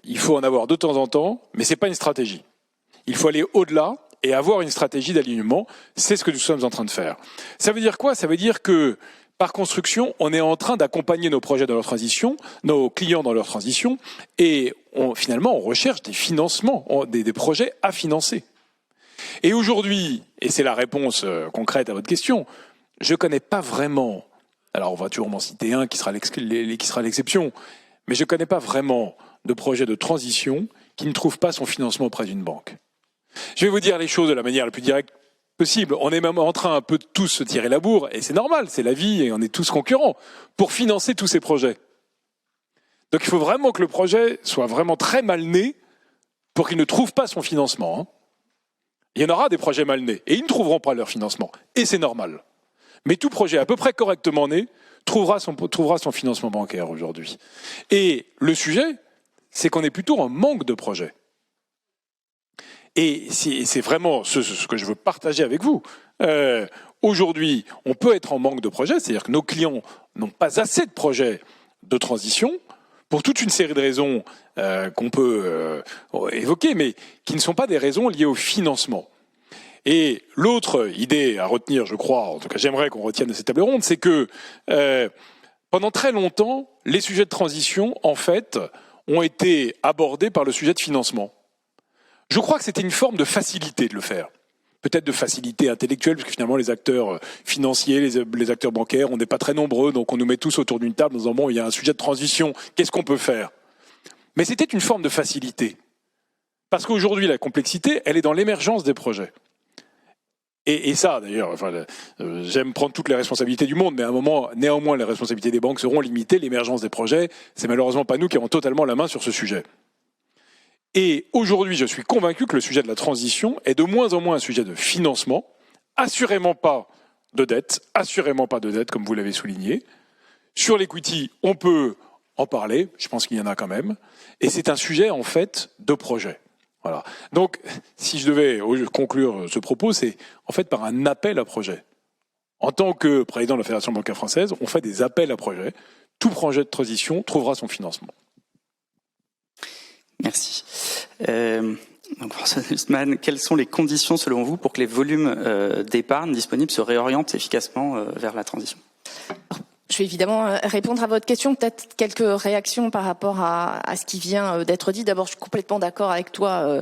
il faut en avoir de temps en temps, mais c'est pas une stratégie. Il faut aller au-delà et avoir une stratégie d'alignement. C'est ce que nous sommes en train de faire. Ça veut dire quoi? Ça veut dire que, par construction, on est en train d'accompagner nos projets dans leur transition, nos clients dans leur transition, et finalement, on recherche des financements, des projets à financer. Et aujourd'hui, et c'est la réponse concrète à votre question, je connais pas vraiment, alors on va toujours m'en citer un qui sera l'exception, mais je connais pas vraiment de projet de transition qui ne trouve pas son financement auprès d'une banque. Je vais vous dire les choses de la manière la plus directe possible. On est même en train un peu de tous se tirer la bourre, et c'est normal, c'est la vie, et on est tous concurrents, pour financer tous ces projets. Donc il faut vraiment que le projet soit vraiment très mal né pour qu'il ne trouve pas son financement. Hein. Il y en aura des projets mal nés, et ils ne trouveront pas leur financement, et c'est normal. Mais tout projet à peu près correctement né trouvera son financement bancaire aujourd'hui. Et le sujet, c'est qu'on est plutôt en manque de projets. Et c'est vraiment ce que je veux partager avec vous. Aujourd'hui, on peut être en manque de projets, c'est-à-dire que nos clients n'ont pas assez de projets de transition pour toute une série de raisons qu'on peut évoquer, mais qui ne sont pas des raisons liées au financement. Et l'autre idée à retenir, je crois, en tout cas j'aimerais qu'on retienne de cette table ronde, c'est que pendant très longtemps, les sujets de transition, en fait, ont été abordés par le sujet de financement. Je crois que c'était une forme de facilité de le faire. Peut-être de facilité intellectuelle, parce que finalement les acteurs financiers, les acteurs bancaires, on n'est pas très nombreux, donc on nous met tous autour d'une table en disant bon, il y a un sujet de transition, qu'est-ce qu'on peut faire? Mais c'était une forme de facilité. Parce qu'aujourd'hui, la complexité, elle est dans l'émergence des projets. Et ça, d'ailleurs, enfin, j'aime prendre toutes les responsabilités du monde, mais à un moment, néanmoins, les responsabilités des banques seront limitées. L'émergence des projets, c'est malheureusement pas nous qui avons totalement la main sur ce sujet. Et aujourd'hui, je suis convaincu que le sujet de la transition est de moins en moins un sujet de financement, assurément pas de dette, comme vous l'avez souligné. Sur l'equity, on peut en parler, je pense qu'il y en a quand même, et c'est un sujet, en fait, de projet. Voilà. Donc, si je devais conclure ce propos, c'est en fait par un appel à projet. En tant que président de la Fédération bancaire française, on fait des appels à projets. Tout projet de transition trouvera son financement. Merci. Donc François Nusman, quelles sont les conditions selon vous pour que les volumes d'épargne disponibles se réorientent efficacement vers la transition ? Je vais évidemment répondre à votre question. Peut-être quelques réactions par rapport à ce qui vient d'être dit. D'abord, je suis complètement d'accord avec toi,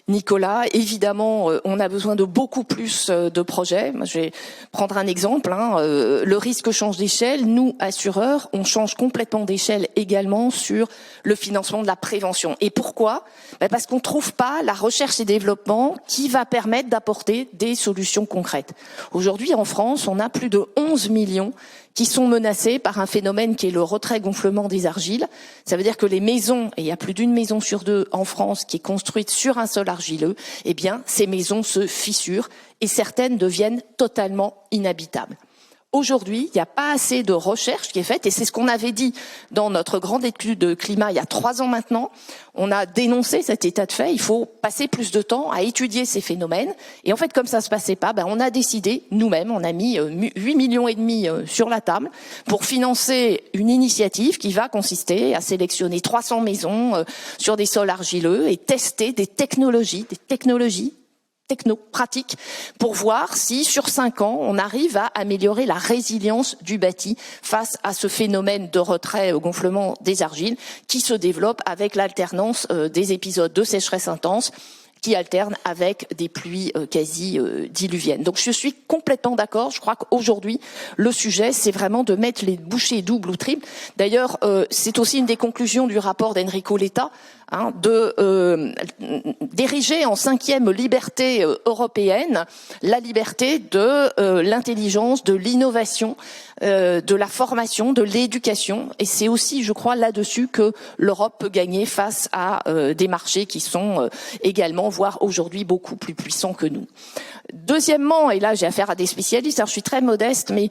Nicolas. Évidemment, on a besoin de beaucoup plus de projets. Je vais prendre un exemple. Le risque change d'échelle. Nous, assureurs, on change complètement d'échelle également sur le financement de la prévention. Et pourquoi ? Parce qu'on ne trouve pas la recherche et développement qui va permettre d'apporter des solutions concrètes. Aujourd'hui, en France, on a plus de 11 millions qui sont menacés par un phénomène qui est le retrait-gonflement des argiles. Ça veut dire que les maisons, et il y a plus d'une maison sur deux en France qui est construite sur un sol argileux, eh bien, ces maisons se fissurent et certaines deviennent totalement inhabitables. Aujourd'hui, il n'y a pas assez de recherche qui est faite, et c'est ce qu'on avait dit dans notre grande étude de climat il y a 3 ans maintenant. On a dénoncé cet état de fait. Il faut passer plus de temps à étudier ces phénomènes. Et en fait, comme ça se passait pas, on a décidé nous-mêmes, on a mis 8,5 millions sur la table pour financer une initiative qui va consister à sélectionner 300 maisons sur des sols argileux et tester des technologies techno-pratiques pour voir si, sur 5 ans, on arrive à améliorer la résilience du bâti face à ce phénomène de retrait au gonflement des argiles qui se développe avec l'alternance des épisodes de sécheresse intense qui alternent avec des pluies quasi diluviennes. Donc je suis complètement d'accord. Je crois qu'aujourd'hui, le sujet, c'est vraiment de mettre les bouchées doubles ou triples. D'ailleurs, c'est aussi une des conclusions du rapport d'Enrico Letta, d'ériger en 5e liberté européenne la liberté de l'intelligence, de l'innovation, de la formation, de l'éducation. Et c'est aussi, je crois, là-dessus que l'Europe peut gagner face à des marchés qui sont également, voire aujourd'hui, beaucoup plus puissants que nous. Deuxièmement, et là j'ai affaire à des spécialistes, alors je suis très modeste, mais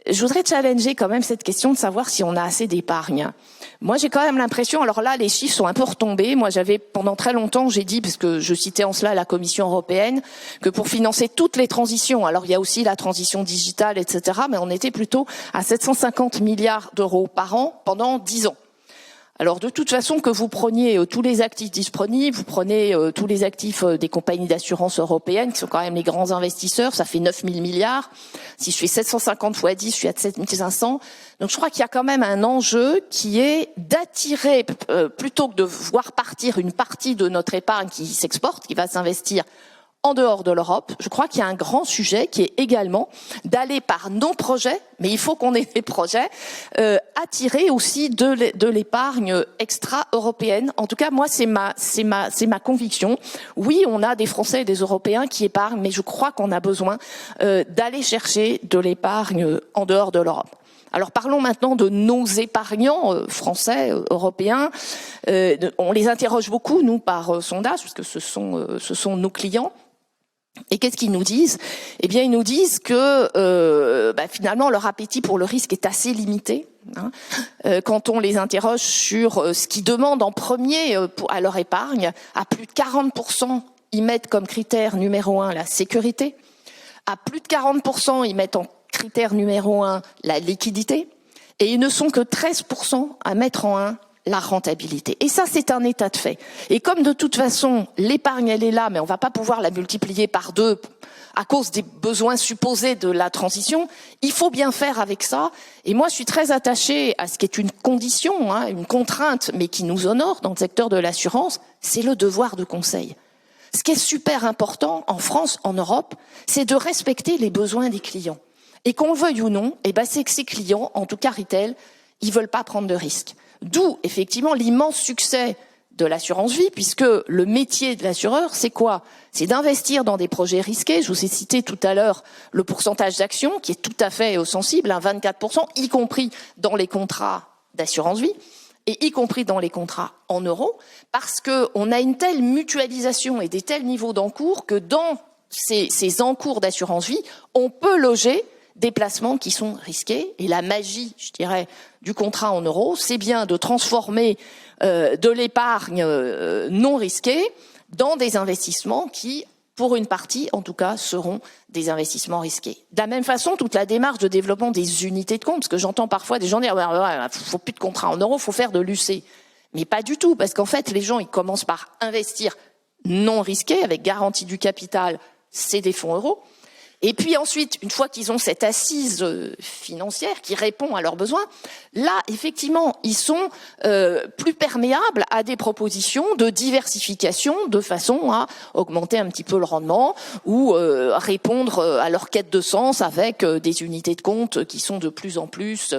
je voudrais challenger quand même cette question de savoir si on a assez d'épargne. Moi, j'ai quand même l'impression, alors là, les chiffres sont un peu retombés. Moi, pendant très longtemps, j'ai dit, parce que je citais en cela la Commission européenne, que pour financer toutes les transitions, alors il y a aussi la transition digitale, etc., mais on était plutôt à 750 milliards d'euros par an pendant 10 ans. Alors de toute façon, que vous preniez tous les actifs disponibles, vous prenez tous les actifs des compagnies d'assurance européennes, qui sont quand même les grands investisseurs, ça fait 9 000 milliards. Si je fais 750 fois 10, je suis à 7 500. Donc je crois qu'il y a quand même un enjeu qui est d'attirer, plutôt que de voir partir une partie de notre épargne qui s'exporte, qui va s'investir en dehors de l'Europe, je crois qu'il y a un grand sujet qui est également d'aller par nos projets, mais il faut qu'on ait des projets, attirer aussi de l'épargne extra-européenne. En tout cas, moi, c'est ma conviction. Oui, on a des Français et des Européens qui épargnent, mais je crois qu'on a besoin d'aller chercher de l'épargne en dehors de l'Europe. Alors parlons maintenant de nos épargnants français, européens. On les interroge beaucoup, nous, par sondage, parce que ce sont nos clients. Et qu'est-ce qu'ils nous disent ? Eh bien, ils nous disent que finalement, leur appétit pour le risque est assez limité. Quand on les interroge sur ce qu'ils demandent en premier à leur épargne, à plus de 40%, ils mettent comme critère numéro 1 la sécurité. À plus de 40%, ils mettent en critère numéro 1 la liquidité. Et ils ne sont que 13% à mettre en 1 la rentabilité. Et ça, c'est un état de fait. Et comme de toute façon, l'épargne, elle est là, mais on va pas pouvoir la multiplier par 2 à cause des besoins supposés de la transition, il faut bien faire avec ça. Et moi, je suis très attachée à ce qui est une condition, une contrainte, mais qui nous honore dans le secteur de l'assurance, c'est le devoir de conseil. Ce qui est super important en France, en Europe, c'est de respecter les besoins des clients. Et qu'on le veuille ou non, c'est que ces clients, en tout cas retail, ils veulent pas prendre de risques. D'où, effectivement, l'immense succès de l'assurance vie, puisque le métier de l'assureur, c'est quoi? C'est d'investir dans des projets risqués. Je vous ai cité tout à l'heure le pourcentage d'actions, qui est tout à fait sensible, 24%, y compris dans les contrats d'assurance vie, et y compris dans les contrats en euros, parce qu'on a une telle mutualisation et des tels niveaux d'encours que dans ces encours d'assurance vie, on peut loger des placements qui sont risqués. Et la magie, je dirais, du contrat en euros, c'est bien de transformer de l'épargne non risquée dans des investissements qui, pour une partie, en tout cas, seront des investissements risqués. De la même façon, toute la démarche de développement des unités de compte, parce que j'entends parfois des gens dire « faut plus de contrat en euros, faut faire de l'UC ». Mais pas du tout, parce qu'en fait, les gens, ils commencent par investir non risqué, avec garantie du capital, c'est des fonds euros. Et puis ensuite, une fois qu'ils ont cette assise financière qui répond à leurs besoins, là, effectivement, ils sont plus perméables à des propositions de diversification de façon à augmenter un petit peu le rendement ou répondre à leur quête de sens avec des unités de compte qui sont de plus en plus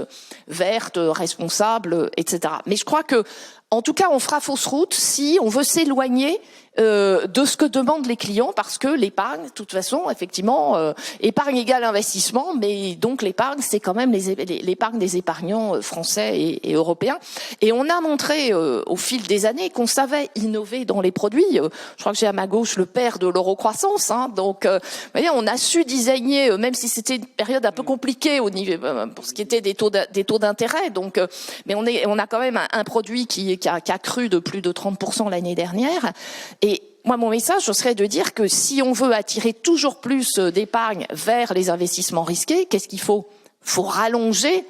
vertes, responsables, etc. Mais je crois que, en tout cas, on fera fausse route si on veut s'éloigner de ce que demandent les clients, parce que l'épargne, de toute façon, effectivement, épargne égale investissement, mais donc l'épargne, c'est quand même l'épargne des épargnants français et européens. Et on a montré au fil des années qu'on savait innover dans les produits. Je crois que j'ai à ma gauche le père de l'eurocroissance, donc vous voyez, on a su designer, même si c'était une période un peu compliquée au niveau pour ce qui était des taux d'intérêt. Donc, mais on a quand même un produit qui a cru de plus de 30% l'année dernière. Et moi, mon message, ce serait de dire que si on veut attirer toujours plus d'épargne vers les investissements risqués, qu'est-ce qu'il faut? Il faut rallonger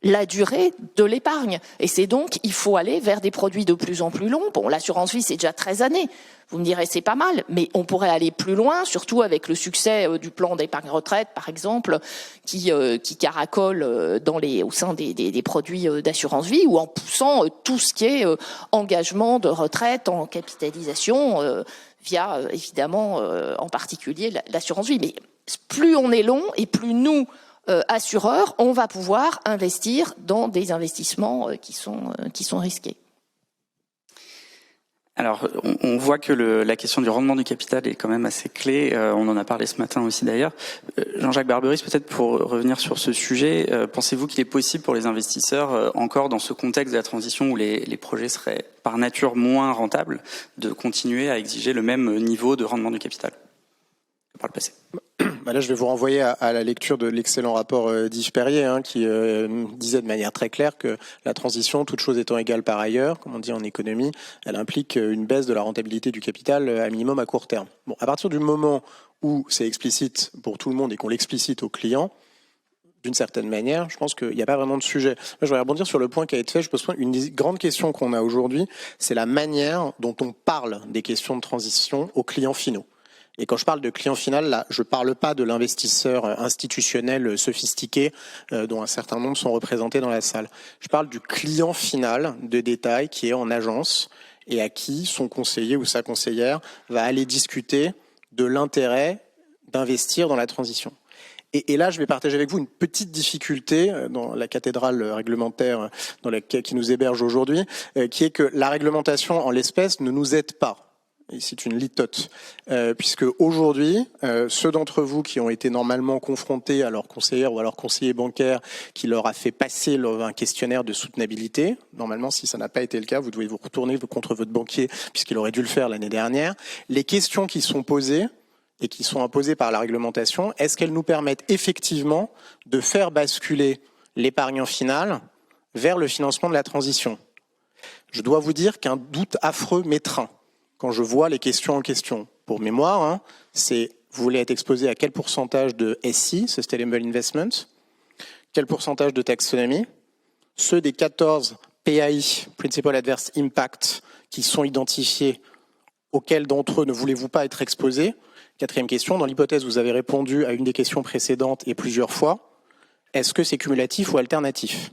la durée de l'épargne. Et c'est donc, il faut aller vers des produits de plus en plus longs. Bon, l'assurance vie, c'est déjà 13 années. Vous me direz, c'est pas mal, mais on pourrait aller plus loin, surtout avec le succès du plan d'épargne retraite, par exemple, qui caracole au sein des produits d'assurance vie, ou en poussant tout ce qui est engagement de retraite en capitalisation via, évidemment, en particulier l'assurance vie. Mais plus on est long et plus nous, assureurs, on va pouvoir investir dans des investissements qui sont risqués. Alors, on voit que la question du rendement du capital est quand même assez clé. On en a parlé ce matin aussi d'ailleurs. Jean-Jacques Barberis, peut-être pour revenir sur ce sujet, pensez-vous qu'il est possible pour les investisseurs, encore dans ce contexte de la transition où les projets seraient par nature moins rentables, de continuer à exiger le même niveau de rendement du capital que par le passé? Là, je vais vous renvoyer à la lecture de l'excellent rapport d'Yves Perrier, qui disait de manière très claire que la transition, toute chose étant égale par ailleurs, comme on dit en économie, elle implique une baisse de la rentabilité du capital à minimum à court terme. Bon, à partir du moment où c'est explicite pour tout le monde et qu'on l'explicite aux clients, d'une certaine manière, je pense qu'il n'y a pas vraiment de sujet. Là, je vais rebondir sur le point qui a été fait. Je pense qu'une des grandes questions qu'on a aujourd'hui, c'est la manière dont on parle des questions de transition aux clients finaux. Et quand je parle de client final, là, je parle pas de l'investisseur institutionnel sophistiqué dont un certain nombre sont représentés dans la salle. Je parle du client final de détail qui est en agence et à qui son conseiller ou sa conseillère va aller discuter de l'intérêt d'investir dans la transition. Et là, je vais partager avec vous une petite difficulté dans la cathédrale réglementaire qui nous héberge aujourd'hui, qui est que la réglementation en l'espèce ne nous aide pas. Et c'est une litote, puisque aujourd'hui, ceux d'entre vous qui ont été normalement confrontés à leur conseillère ou à leur conseiller bancaire qui leur a fait passer un questionnaire de soutenabilité, normalement, si ça n'a pas été le cas, vous devez vous retourner contre votre banquier, puisqu'il aurait dû le faire l'année dernière. Les questions qui sont posées et qui sont imposées par la réglementation, est-ce qu'elles nous permettent effectivement de faire basculer l'épargnant final vers le financement de la transition? Je dois vous dire qu'un doute affreux m'étreint quand je vois les questions en question. pour mémoire, hein, c'est vous voulez être exposé à quel pourcentage de SI, Sustainable Investment, quel pourcentage de taxonomie, ceux des 14 PAI, Principal Adverse Impact, qui sont identifiés, auxquels d'entre eux ne voulez-vous pas être exposé? Quatrième question, dans l'hypothèse, vous avez répondu à une des questions précédentes et plusieurs fois, est-ce que c'est cumulatif ou alternatif?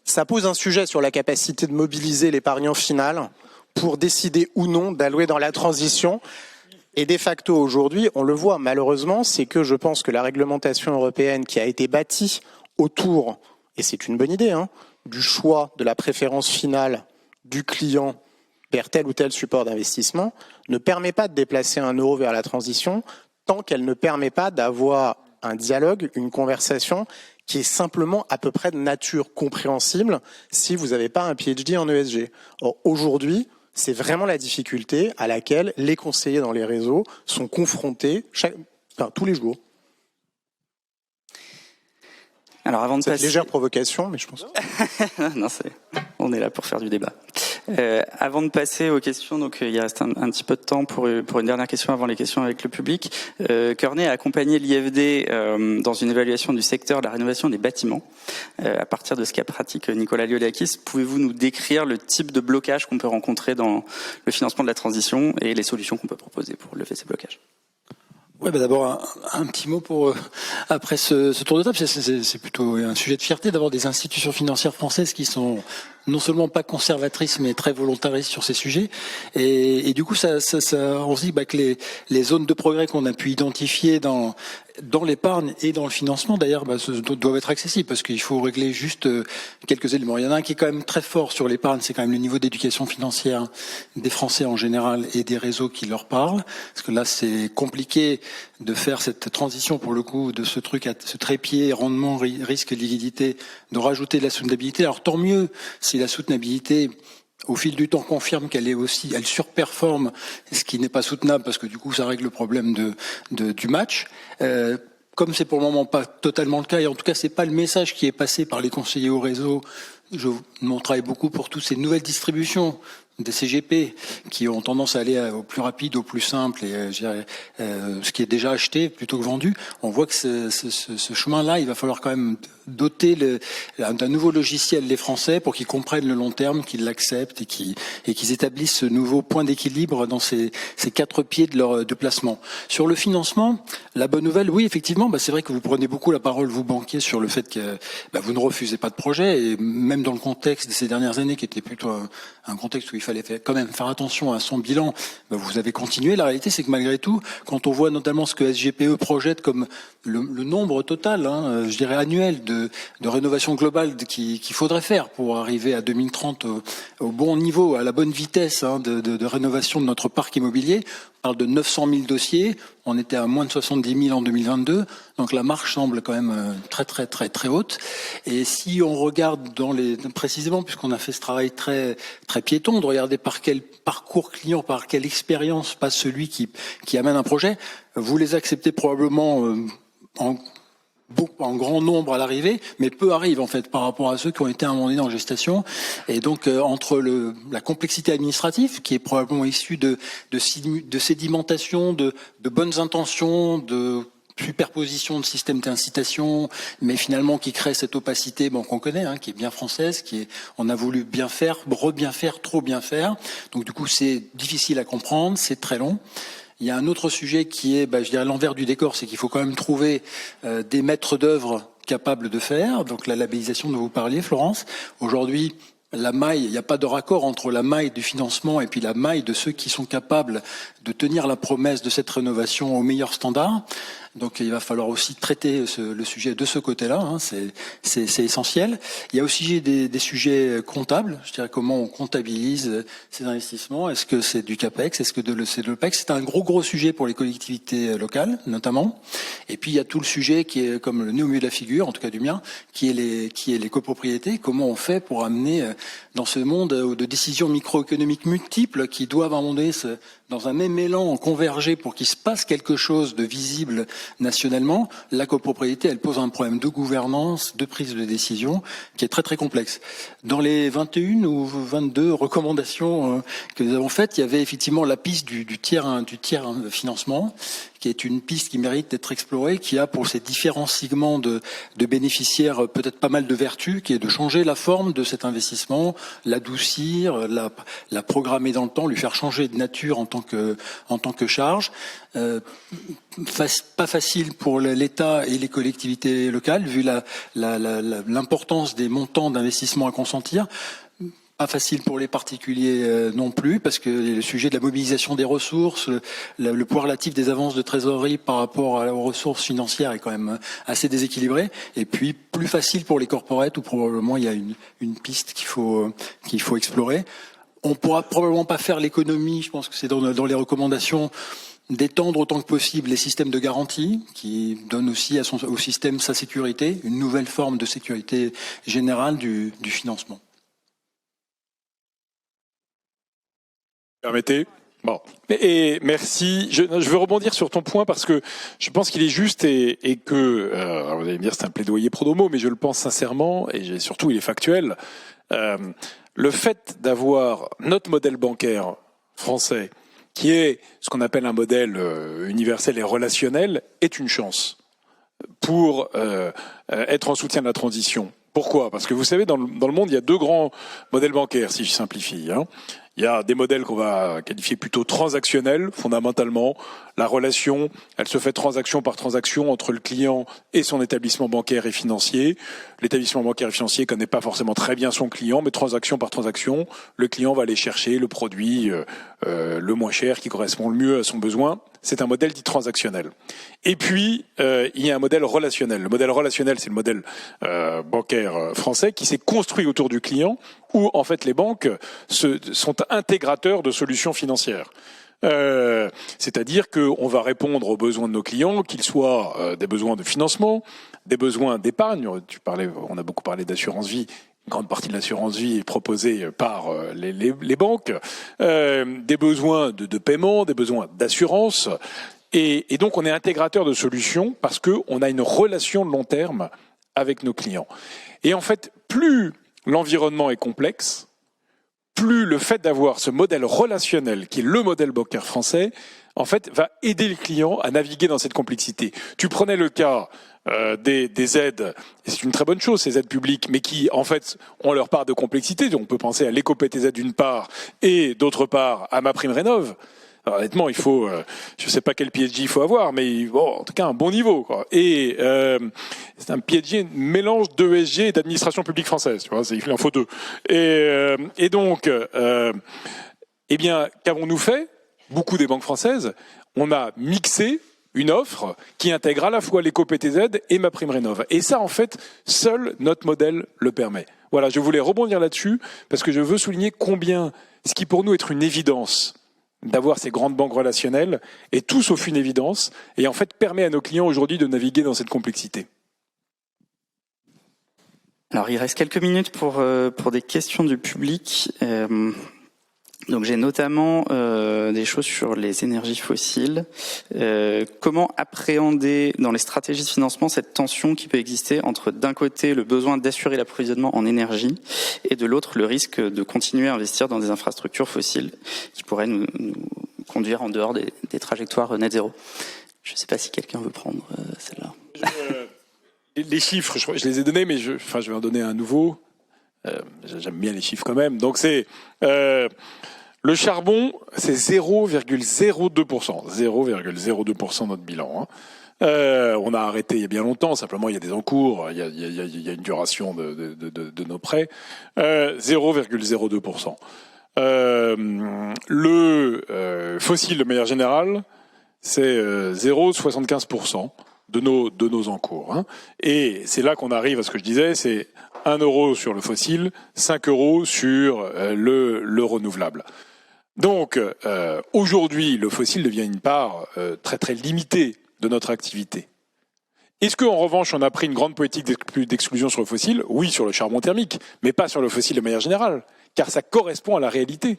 Ça pose un sujet sur la capacité de mobiliser l'épargnant final pour décider ou non d'allouer dans la transition. Et de facto, aujourd'hui, on le voit malheureusement, c'est que je pense que la réglementation européenne qui a été bâtie autour, et c'est une bonne idée, hein, du choix de la préférence finale du client vers tel ou tel support d'investissement, ne permet pas de déplacer un euro vers la transition tant qu'elle ne permet pas d'avoir un dialogue, une conversation qui est simplement à peu près de nature compréhensible si vous n'avez pas un PhD en ESG. Or, aujourd'hui, c'est vraiment la difficulté à laquelle les conseillers dans les réseaux sont confrontés tous les jours. Alors avant de passer... passer... légère provocation, mais je pense... non, on est là pour faire du débat. Avant de passer aux questions, donc il reste un petit peu de temps pour une dernière question avant les questions avec le public. Kearney a accompagné l'IFD dans une évaluation du secteur de la rénovation des bâtiments. À partir de ce qu'a pratique Nicolas Liodakis, pouvez-vous nous décrire le type de blocage qu'on peut rencontrer dans le financement de la transition et les solutions qu'on peut proposer pour lever ces blocages? Ouais, d'abord un petit mot pour après ce tour de table. C'est plutôt un sujet de fierté d'avoir des institutions financières françaises qui sont non seulement pas conservatrices mais très volontaristes sur ces sujets. Et du coup, on se dit que les zones de progrès qu'on a pu identifier dans l'épargne et dans le financement, d'ailleurs, doivent être accessibles parce qu'il faut régler juste quelques éléments. Il y en a un qui est quand même très fort sur l'épargne, c'est quand même le niveau d'éducation financière des Français en général et des réseaux qui leur parlent. Parce que là, c'est compliqué de faire cette transition pour le coup de ce truc, ce trépied rendement, risque, liquidité, de rajouter de la soutenabilité. Alors tant mieux si la soutenabilité au fil du temps confirme qu'elle est aussi, elle surperforme, ce qui n'est pas soutenable parce que du coup ça règle le problème du match. Comme c'est pour le moment pas totalement le cas, et en tout cas c'est pas le message qui est passé par les conseillers au réseau. On travaille beaucoup pour toutes ces nouvelles distributions des CGP qui ont tendance à aller au plus rapide, au plus simple et je dirais, ce qui est déjà acheté plutôt que vendu. On voit que ce chemin-là, il va falloir quand même doter d'un nouveau logiciel les Français pour qu'ils comprennent le long terme, qu'ils l'acceptent et qu'ils établissent ce nouveau point d'équilibre dans ces quatre pieds de placement. Sur le financement, la bonne nouvelle, oui, effectivement, c'est vrai que vous prenez beaucoup la parole, vous banquiers, sur le fait que vous ne refusez pas de projet et même dans le contexte de ces dernières années qui était plutôt un contexte où il fallait quand même faire attention à son bilan, vous avez continué. La réalité, c'est que malgré tout, quand on voit notamment ce que SGPE projette comme le nombre total, je dirais annuel, de rénovation globale qu'il faudrait faire pour arriver à 2030 au bon niveau, à la bonne vitesse de rénovation de notre parc immobilier, on parle de 900 000 dossiers, on était à moins de 70 000 en 2022, donc la marche semble quand même très très très très haute. Et si on regarde précisément, puisqu'on a fait ce travail très très piéton, de regarder par quel parcours client, par quelle expérience passe celui qui amène un projet, vous les acceptez probablement en grand nombre à l'arrivée, mais peu arrivent en fait par rapport à ceux qui ont été à un moment donné en gestation. Et donc entre la complexité administrative qui est probablement issue de sédimentation, de bonnes intentions, de superposition de systèmes d'incitation, mais finalement qui crée cette opacité qu'on connaît, qui est bien française, on a voulu bien faire, re-bien faire, trop bien faire. Donc du coup c'est difficile à comprendre, c'est très long. Il y a un autre sujet qui est, je dirais, l'envers du décor, c'est qu'il faut quand même trouver des maîtres d'œuvre capables de faire. Donc la labellisation dont vous parliez, Florence. Aujourd'hui, la maille, il n'y a pas de raccord entre la maille du financement et puis la maille de ceux qui sont capables de tenir la promesse de cette rénovation au meilleur standard. Donc il va falloir aussi traiter le sujet de ce côté-là, c'est essentiel. Il y a aussi des sujets comptables, je dirais comment on comptabilise ces investissements, est-ce que c'est du CAPEX, est-ce que c'est de l'OPEX, c'est un gros sujet pour les collectivités locales notamment. Et puis il y a tout le sujet qui est comme le nez au milieu de la figure, en tout cas du mien, qui est les copropriétés, comment on fait pour amener dans ce monde de décisions microéconomiques multiples qui doivent à un moment donné dans un même élan converger pour qu'il se passe quelque chose de visible nationalement, la copropriété, elle pose un problème de gouvernance, de prise de décision, qui est très très complexe. Dans les 21 ou 22 recommandations que nous avons faites, il y avait effectivement la piste du tiers financement, qui est une piste qui mérite d'être explorée, qui a pour ces différents segments de bénéficiaires peut-être pas mal de vertus, qui est de changer la forme de cet investissement, l'adoucir, la programmer dans le temps, lui faire changer de nature en tant que charge. Pas facile pour l'État et les collectivités locales, vu l'importance des montants d'investissement à consentir. Pas facile pour les particuliers non plus, parce que le sujet de la mobilisation des ressources, le poids relatif des avances de trésorerie par rapport aux ressources financières est quand même assez déséquilibré. Et puis plus facile pour les corporates, où probablement il y a une piste qu'il faut explorer. On pourra probablement pas faire l'économie, je pense que c'est dans les recommandations, d'étendre autant que possible les systèmes de garantie, qui donnent aussi au système sa sécurité, une nouvelle forme de sécurité générale du financement. Permettez. Bon. Et merci. Je veux rebondir sur ton point parce que je pense qu'il est juste et que, vous allez me dire c'est un plaidoyer pro domo, mais je le pense sincèrement et surtout il est factuel. Le fait d'avoir notre modèle bancaire français, qui est ce qu'on appelle un modèle universel et relationnel, est une chance pour être en soutien de la transition. Pourquoi ? Parce que vous savez, dans le monde, il y a deux grands modèles bancaires, si je simplifie. Il y a des modèles qu'on va qualifier plutôt transactionnels, fondamentalement. La relation, elle se fait transaction par transaction entre le client et son établissement bancaire et financier. L'établissement bancaire et financier connaît pas forcément très bien son client, mais transaction par transaction, le client va aller chercher le produit le moins cher qui correspond le mieux à son besoin. C'est un modèle dit transactionnel. Et puis, il y a un modèle relationnel. Le modèle relationnel, c'est le modèle bancaire français qui s'est construit autour du client, où en fait les banques sont intégrateurs de solutions financières. C'est-à-dire qu'on va répondre aux besoins de nos clients, qu'ils soient des besoins de financement, des besoins d'épargne. On a beaucoup parlé d'assurance vie. Une grande partie de l'assurance vie est proposée par les banques, des besoins de paiement, des besoins d'assurance. Et donc, on est intégrateur de solutions parce qu'on a une relation de long terme avec nos clients. Et en fait, plus l'environnement est complexe, plus le fait d'avoir ce modèle relationnel, qui est le modèle bancaire français, en fait, va aider le client à naviguer dans cette complexité. Tu prenais le cas des aides, et c'est une très bonne chose, ces aides publiques, mais qui, en fait, ont leur part de complexité. On peut penser à l'éco-PTZ d'une part, et d'autre part, à MaPrimeRénov'. Alors, honnêtement, il faut, je sais pas quel PhD il faut avoir, mais bon, en tout cas un bon niveau, quoi. Et c'est un PhD mélange d'ESG et d'administration publique française, tu vois, il en faut deux. Et donc, eh bien, qu'avons-nous fait ? Beaucoup des banques françaises, on a mixé une offre qui intègre à la fois l'éco-PTZ et MaPrimeRénov'. Et ça, en fait, seul notre modèle le permet. Voilà, je voulais rebondir là-dessus parce que je veux souligner combien, ce qui pour nous est une évidence, d'avoir ces grandes banques relationnelles est tout sauf une évidence et en fait permet à nos clients aujourd'hui de naviguer dans cette complexité. Alors il reste quelques minutes pour des questions du public. Donc j'ai notamment des choses sur les énergies fossiles. Comment appréhender dans les stratégies de financement cette tension qui peut exister entre d'un côté le besoin d'assurer l'approvisionnement en énergie et de l'autre le risque de continuer à investir dans des infrastructures fossiles qui pourraient nous conduire en dehors des trajectoires net zéro. Je ne sais pas si quelqu'un veut prendre celle-là. Les chiffres, je les ai donnés, mais je vais en donner un nouveau. J'aime bien les chiffres quand même. Donc c'est le charbon, c'est 0,02%. 0,02% de notre bilan. On a arrêté il y a bien longtemps. Simplement, il y a des encours, il y a une duration de nos prêts. 0,02%. Le fossile de manière générale, c'est 0,75% de nos encours. Et c'est là qu'on arrive à ce que je disais, c'est 1 euro sur le fossile, 5 euros sur le renouvelable. Donc, aujourd'hui, le fossile devient une part très très limitée de notre activité. Est-ce qu'en revanche, on a pris une grande politique d'exclusion sur le fossile ? Oui, sur le charbon thermique, mais pas sur le fossile de manière générale, car ça correspond à la réalité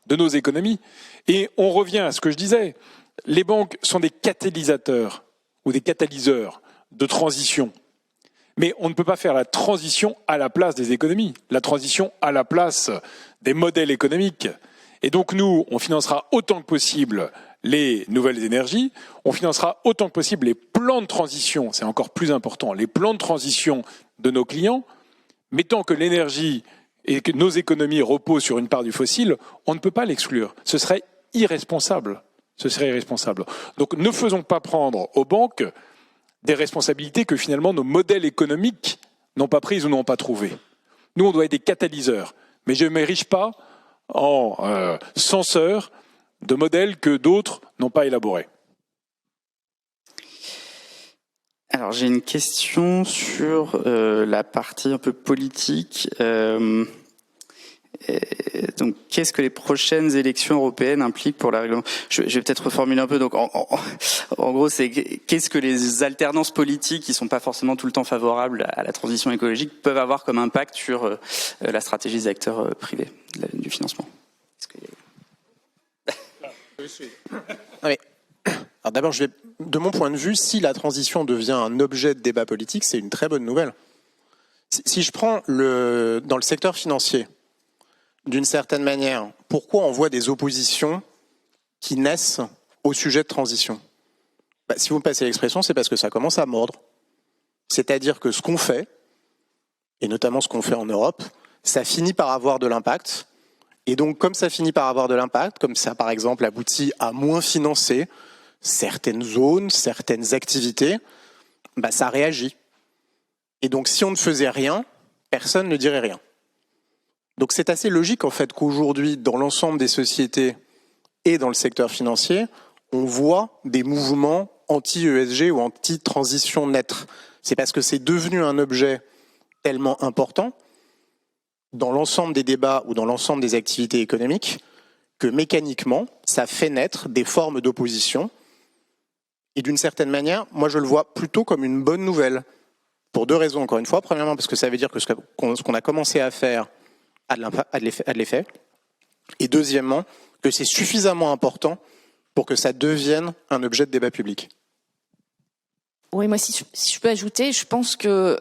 de nos économies. Et on revient à ce que je disais, les banques sont des catalysateurs ou des catalyseurs de transition. Mais on ne peut pas faire la transition à la place des économies, la transition à la place des modèles économiques. Et donc nous, on financera autant que possible les nouvelles énergies, on financera autant que possible les plans de transition, c'est encore plus important, les plans de transition de nos clients, mais tant que l'énergie et que nos économies reposent sur une part du fossile, on ne peut pas l'exclure. Ce serait irresponsable. Ce serait irresponsable. Donc ne faisons pas prendre aux banques des responsabilités que finalement nos modèles économiques n'ont pas prises ou n'ont pas trouvées. Nous, on doit être des catalyseurs. Mais je ne m'érige pas en censeur de modèles que d'autres n'ont pas élaborés. Alors j'ai une question sur la partie un peu politique. Donc, qu'est-ce que les prochaines élections européennes impliquent pour la réglementation ? Je vais peut-être reformuler un peu. Donc, en gros, c'est qu'est-ce que les alternances politiques, qui sont pas forcément tout le temps favorables à la transition écologique, peuvent avoir comme impact sur la stratégie des acteurs privés du financement ? Oui. Alors d'abord, de mon point de vue, si la transition devient un objet de débat politique, c'est une très bonne nouvelle. Si je prends dans le secteur financier, d'une certaine manière, pourquoi on voit des oppositions qui naissent au sujet de transition ? Si vous me passez l'expression, c'est parce que ça commence à mordre. C'est-à-dire que ce qu'on fait, et notamment ce qu'on fait en Europe, ça finit par avoir de l'impact. Et donc, comme ça finit par avoir de l'impact, comme ça, par exemple, aboutit à moins financer certaines zones, certaines activités, ça réagit. Et donc, si on ne faisait rien, personne ne dirait rien. Donc c'est assez logique en fait qu'aujourd'hui, dans l'ensemble des sociétés et dans le secteur financier, on voit des mouvements anti-ESG ou anti-transition naître. C'est parce que c'est devenu un objet tellement important dans l'ensemble des débats ou dans l'ensemble des activités économiques que mécaniquement, ça fait naître des formes d'opposition. Et d'une certaine manière, moi je le vois plutôt comme une bonne nouvelle. Pour deux raisons, encore une fois. Premièrement, parce que ça veut dire que ce qu'on a commencé à faire a de l'effet. Et deuxièmement, que c'est suffisamment important pour que ça devienne un objet de débat public. Oui, moi, si je peux ajouter, je pense que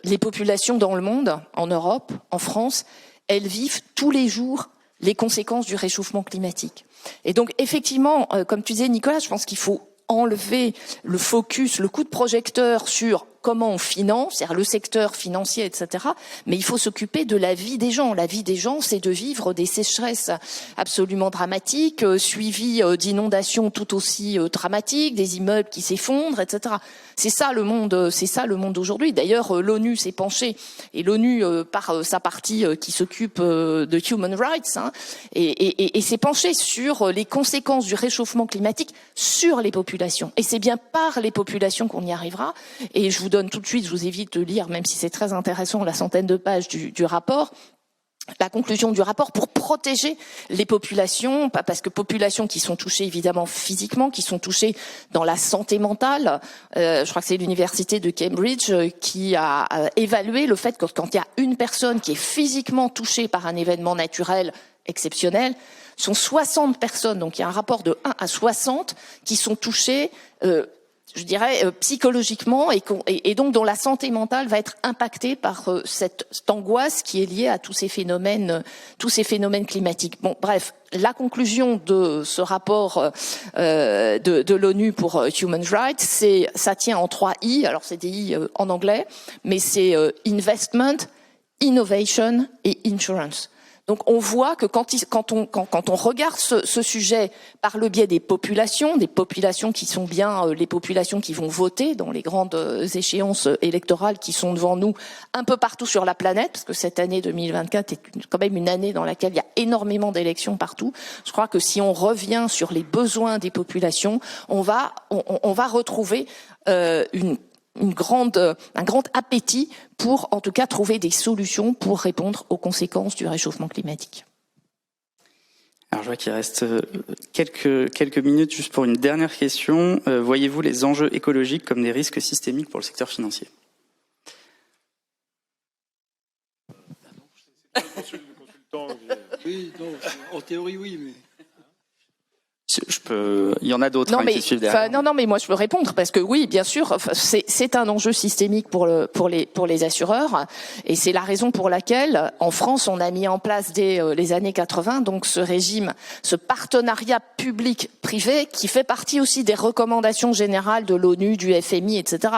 les populations dans le monde, en Europe, en France, elles vivent tous les jours les conséquences du réchauffement climatique. Et donc, effectivement, comme tu disais, Nicolas, je pense qu'il faut enlever le focus, le coup de projecteur sur comment on finance, c'est-à-dire le secteur financier, etc. Mais il faut s'occuper de la vie des gens. La vie des gens, c'est de vivre des sécheresses absolument dramatiques, suivies d'inondations tout aussi dramatiques, des immeubles qui s'effondrent, etc. C'est ça le monde aujourd'hui. D'ailleurs, l'ONU s'est penchée, et l'ONU, par sa partie qui s'occupe de Human Rights, et s'est penchée sur les conséquences du réchauffement climatique sur les populations. Et c'est bien par les populations qu'on y arrivera. Et je vous donne tout de suite, je vous évite de lire, même si c'est très intéressant, la centaine de pages du rapport. La conclusion du rapport pour protéger les populations, parce que populations qui sont touchées évidemment physiquement, qui sont touchées dans la santé mentale. Je crois que c'est l'université de Cambridge qui a évalué le fait que quand il y a une personne qui est physiquement touchée par un événement naturel exceptionnel, sont 60 personnes, donc il y a un rapport de 1 à 60 qui sont touchées je dirais psychologiquement et donc dont la santé mentale va être impactée par cette angoisse qui est liée à tous ces phénomènes climatiques. Bon, bref, la conclusion de ce rapport de l'ONU pour Human Rights, ça tient en 3 I. Alors c'est des I en anglais, mais c'est investment, innovation et insurance. Donc on voit que quand on regarde ce sujet par le biais des populations qui sont bien les populations qui vont voter dans les grandes échéances électorales qui sont devant nous un peu partout sur la planète, parce que cette année 2024 est quand même une année dans laquelle il y a énormément d'élections partout. Je crois que si on revient sur les besoins des populations, on va retrouver un grand appétit pour, en tout cas, trouver des solutions pour répondre aux conséquences du réchauffement climatique. Alors, je vois qu'il reste quelques minutes juste pour une dernière question. Voyez-vous les enjeux écologiques comme des risques systémiques pour le secteur financier ? Oui, non, en théorie, oui, mais... Il y en a d'autres qui suivent derrière. Non, mais moi je peux répondre parce que oui, bien sûr, c'est un enjeu systémique pour les assureurs et c'est la raison pour laquelle en France on a mis en place dès les années 80 donc ce régime, ce partenariat public-privé qui fait partie aussi des recommandations générales de l'ONU, du FMI, etc.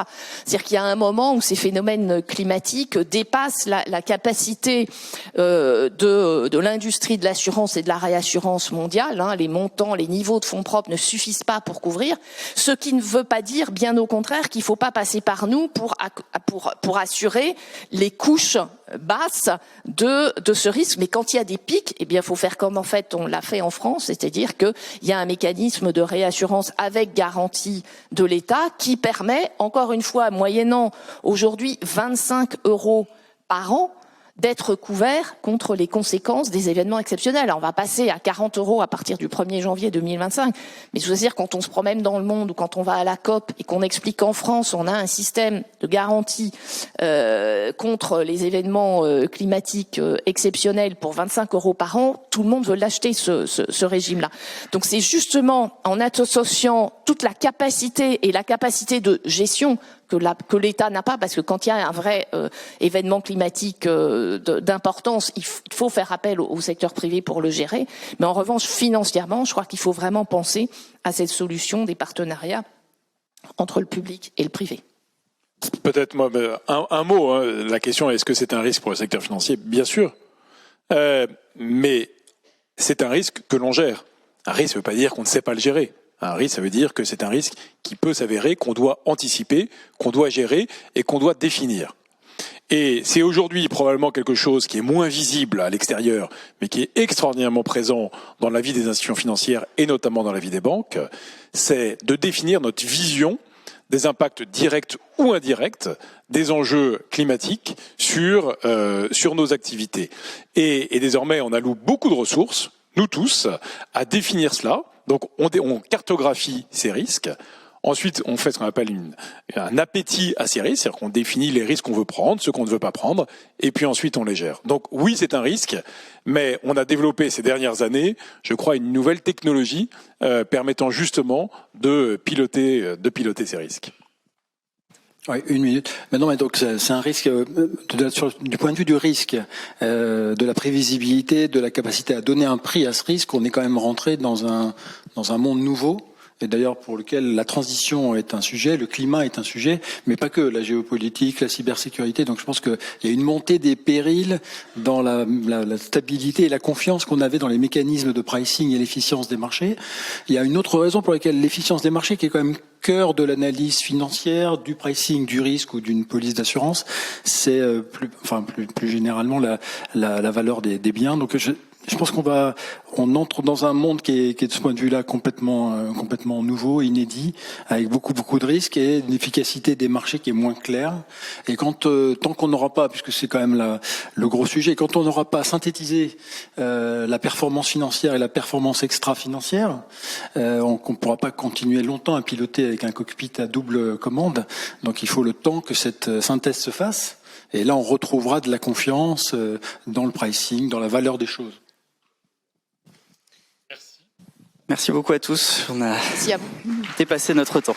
C'est-à-dire qu'il y a un moment où ces phénomènes climatiques dépassent la capacité de l'industrie de l'assurance et de la réassurance mondiale, les montants, les niveaux de fonds propres ne suffisent pas pour couvrir, ce qui ne veut pas dire, bien au contraire, qu'il ne faut pas passer par nous pour assurer les couches basses de ce risque. Mais quand il y a des pics, eh bien, il faut faire comme en fait on l'a fait en France, c'est-à-dire qu'il y a un mécanisme de réassurance avec garantie de l'État qui permet, encore une fois, moyennant aujourd'hui 25 € par an, d'être couvert contre les conséquences des événements exceptionnels. Alors, on va passer à 40 € à partir du 1er janvier 2025. Mais je veux dire, quand on se promène dans le monde ou quand on va à la COP et qu'on explique qu'en France, on a un système de garantie contre les événements climatiques exceptionnels pour 25 € par an, tout le monde veut l'acheter, ce régime-là. Donc, c'est justement en associant toute la capacité et la capacité de gestion que l'État n'a pas, parce que quand il y a un vrai événement climatique d'importance, il faut faire appel au secteur privé pour le gérer. Mais en revanche, financièrement, je crois qu'il faut vraiment penser à cette solution des partenariats entre le public et le privé. Peut-être moi, un mot. La question est-ce que c'est un risque pour le secteur financier ? Bien sûr, mais c'est un risque que l'on gère. Un risque ne veut pas dire qu'on ne sait pas le gérer. Un risque, ça veut dire que c'est un risque qui peut s'avérer, qu'on doit anticiper, qu'on doit gérer et qu'on doit définir. Et c'est aujourd'hui probablement quelque chose qui est moins visible à l'extérieur, mais qui est extraordinairement présent dans la vie des institutions financières et notamment dans la vie des banques, c'est de définir notre vision des impacts directs ou indirects des enjeux climatiques sur nos activités. Et désormais, on alloue beaucoup de ressources, nous tous, à définir cela. Donc, on cartographie ces risques. Ensuite, on fait ce qu'on appelle un appétit à ces risques, c'est-à-dire qu'on définit les risques qu'on veut prendre, ceux qu'on ne veut pas prendre, et puis ensuite on les gère. Donc oui, c'est un risque, mais on a développé ces dernières années, je crois, une nouvelle technologie permettant justement de piloter ces risques. Oui, 1 minute. Mais non, mais donc c'est un risque du point de vue du risque, de la prévisibilité, de la capacité à donner un prix à ce risque. On est quand même rentré dans un monde nouveau. Et d'ailleurs pour lequel la transition est un sujet, le climat est un sujet, mais pas que, la géopolitique, la cybersécurité. Donc je pense qu'il y a une montée des périls dans la stabilité et la confiance qu'on avait dans les mécanismes de pricing et l'efficience des marchés. Il y a une autre raison pour laquelle l'efficience des marchés, qui est quand même cœur de l'analyse financière, du pricing, du risque ou d'une police d'assurance, c'est plus généralement la valeur des biens. Donc je pense on entre dans un monde qui est de ce point de vue-là complètement nouveau, inédit, avec beaucoup de risques et une efficacité des marchés qui est moins claire. Et tant qu'on n'aura pas, puisque c'est quand même le gros sujet, quand on n'aura pas synthétisé la performance financière et la performance extra-financière, on ne pourra pas continuer longtemps à piloter avec un cockpit à double commande. Donc il faut le temps que cette synthèse se fasse. Et là, on retrouvera de la confiance dans le pricing, dans la valeur des choses. Merci beaucoup à tous. On a dépassé notre temps.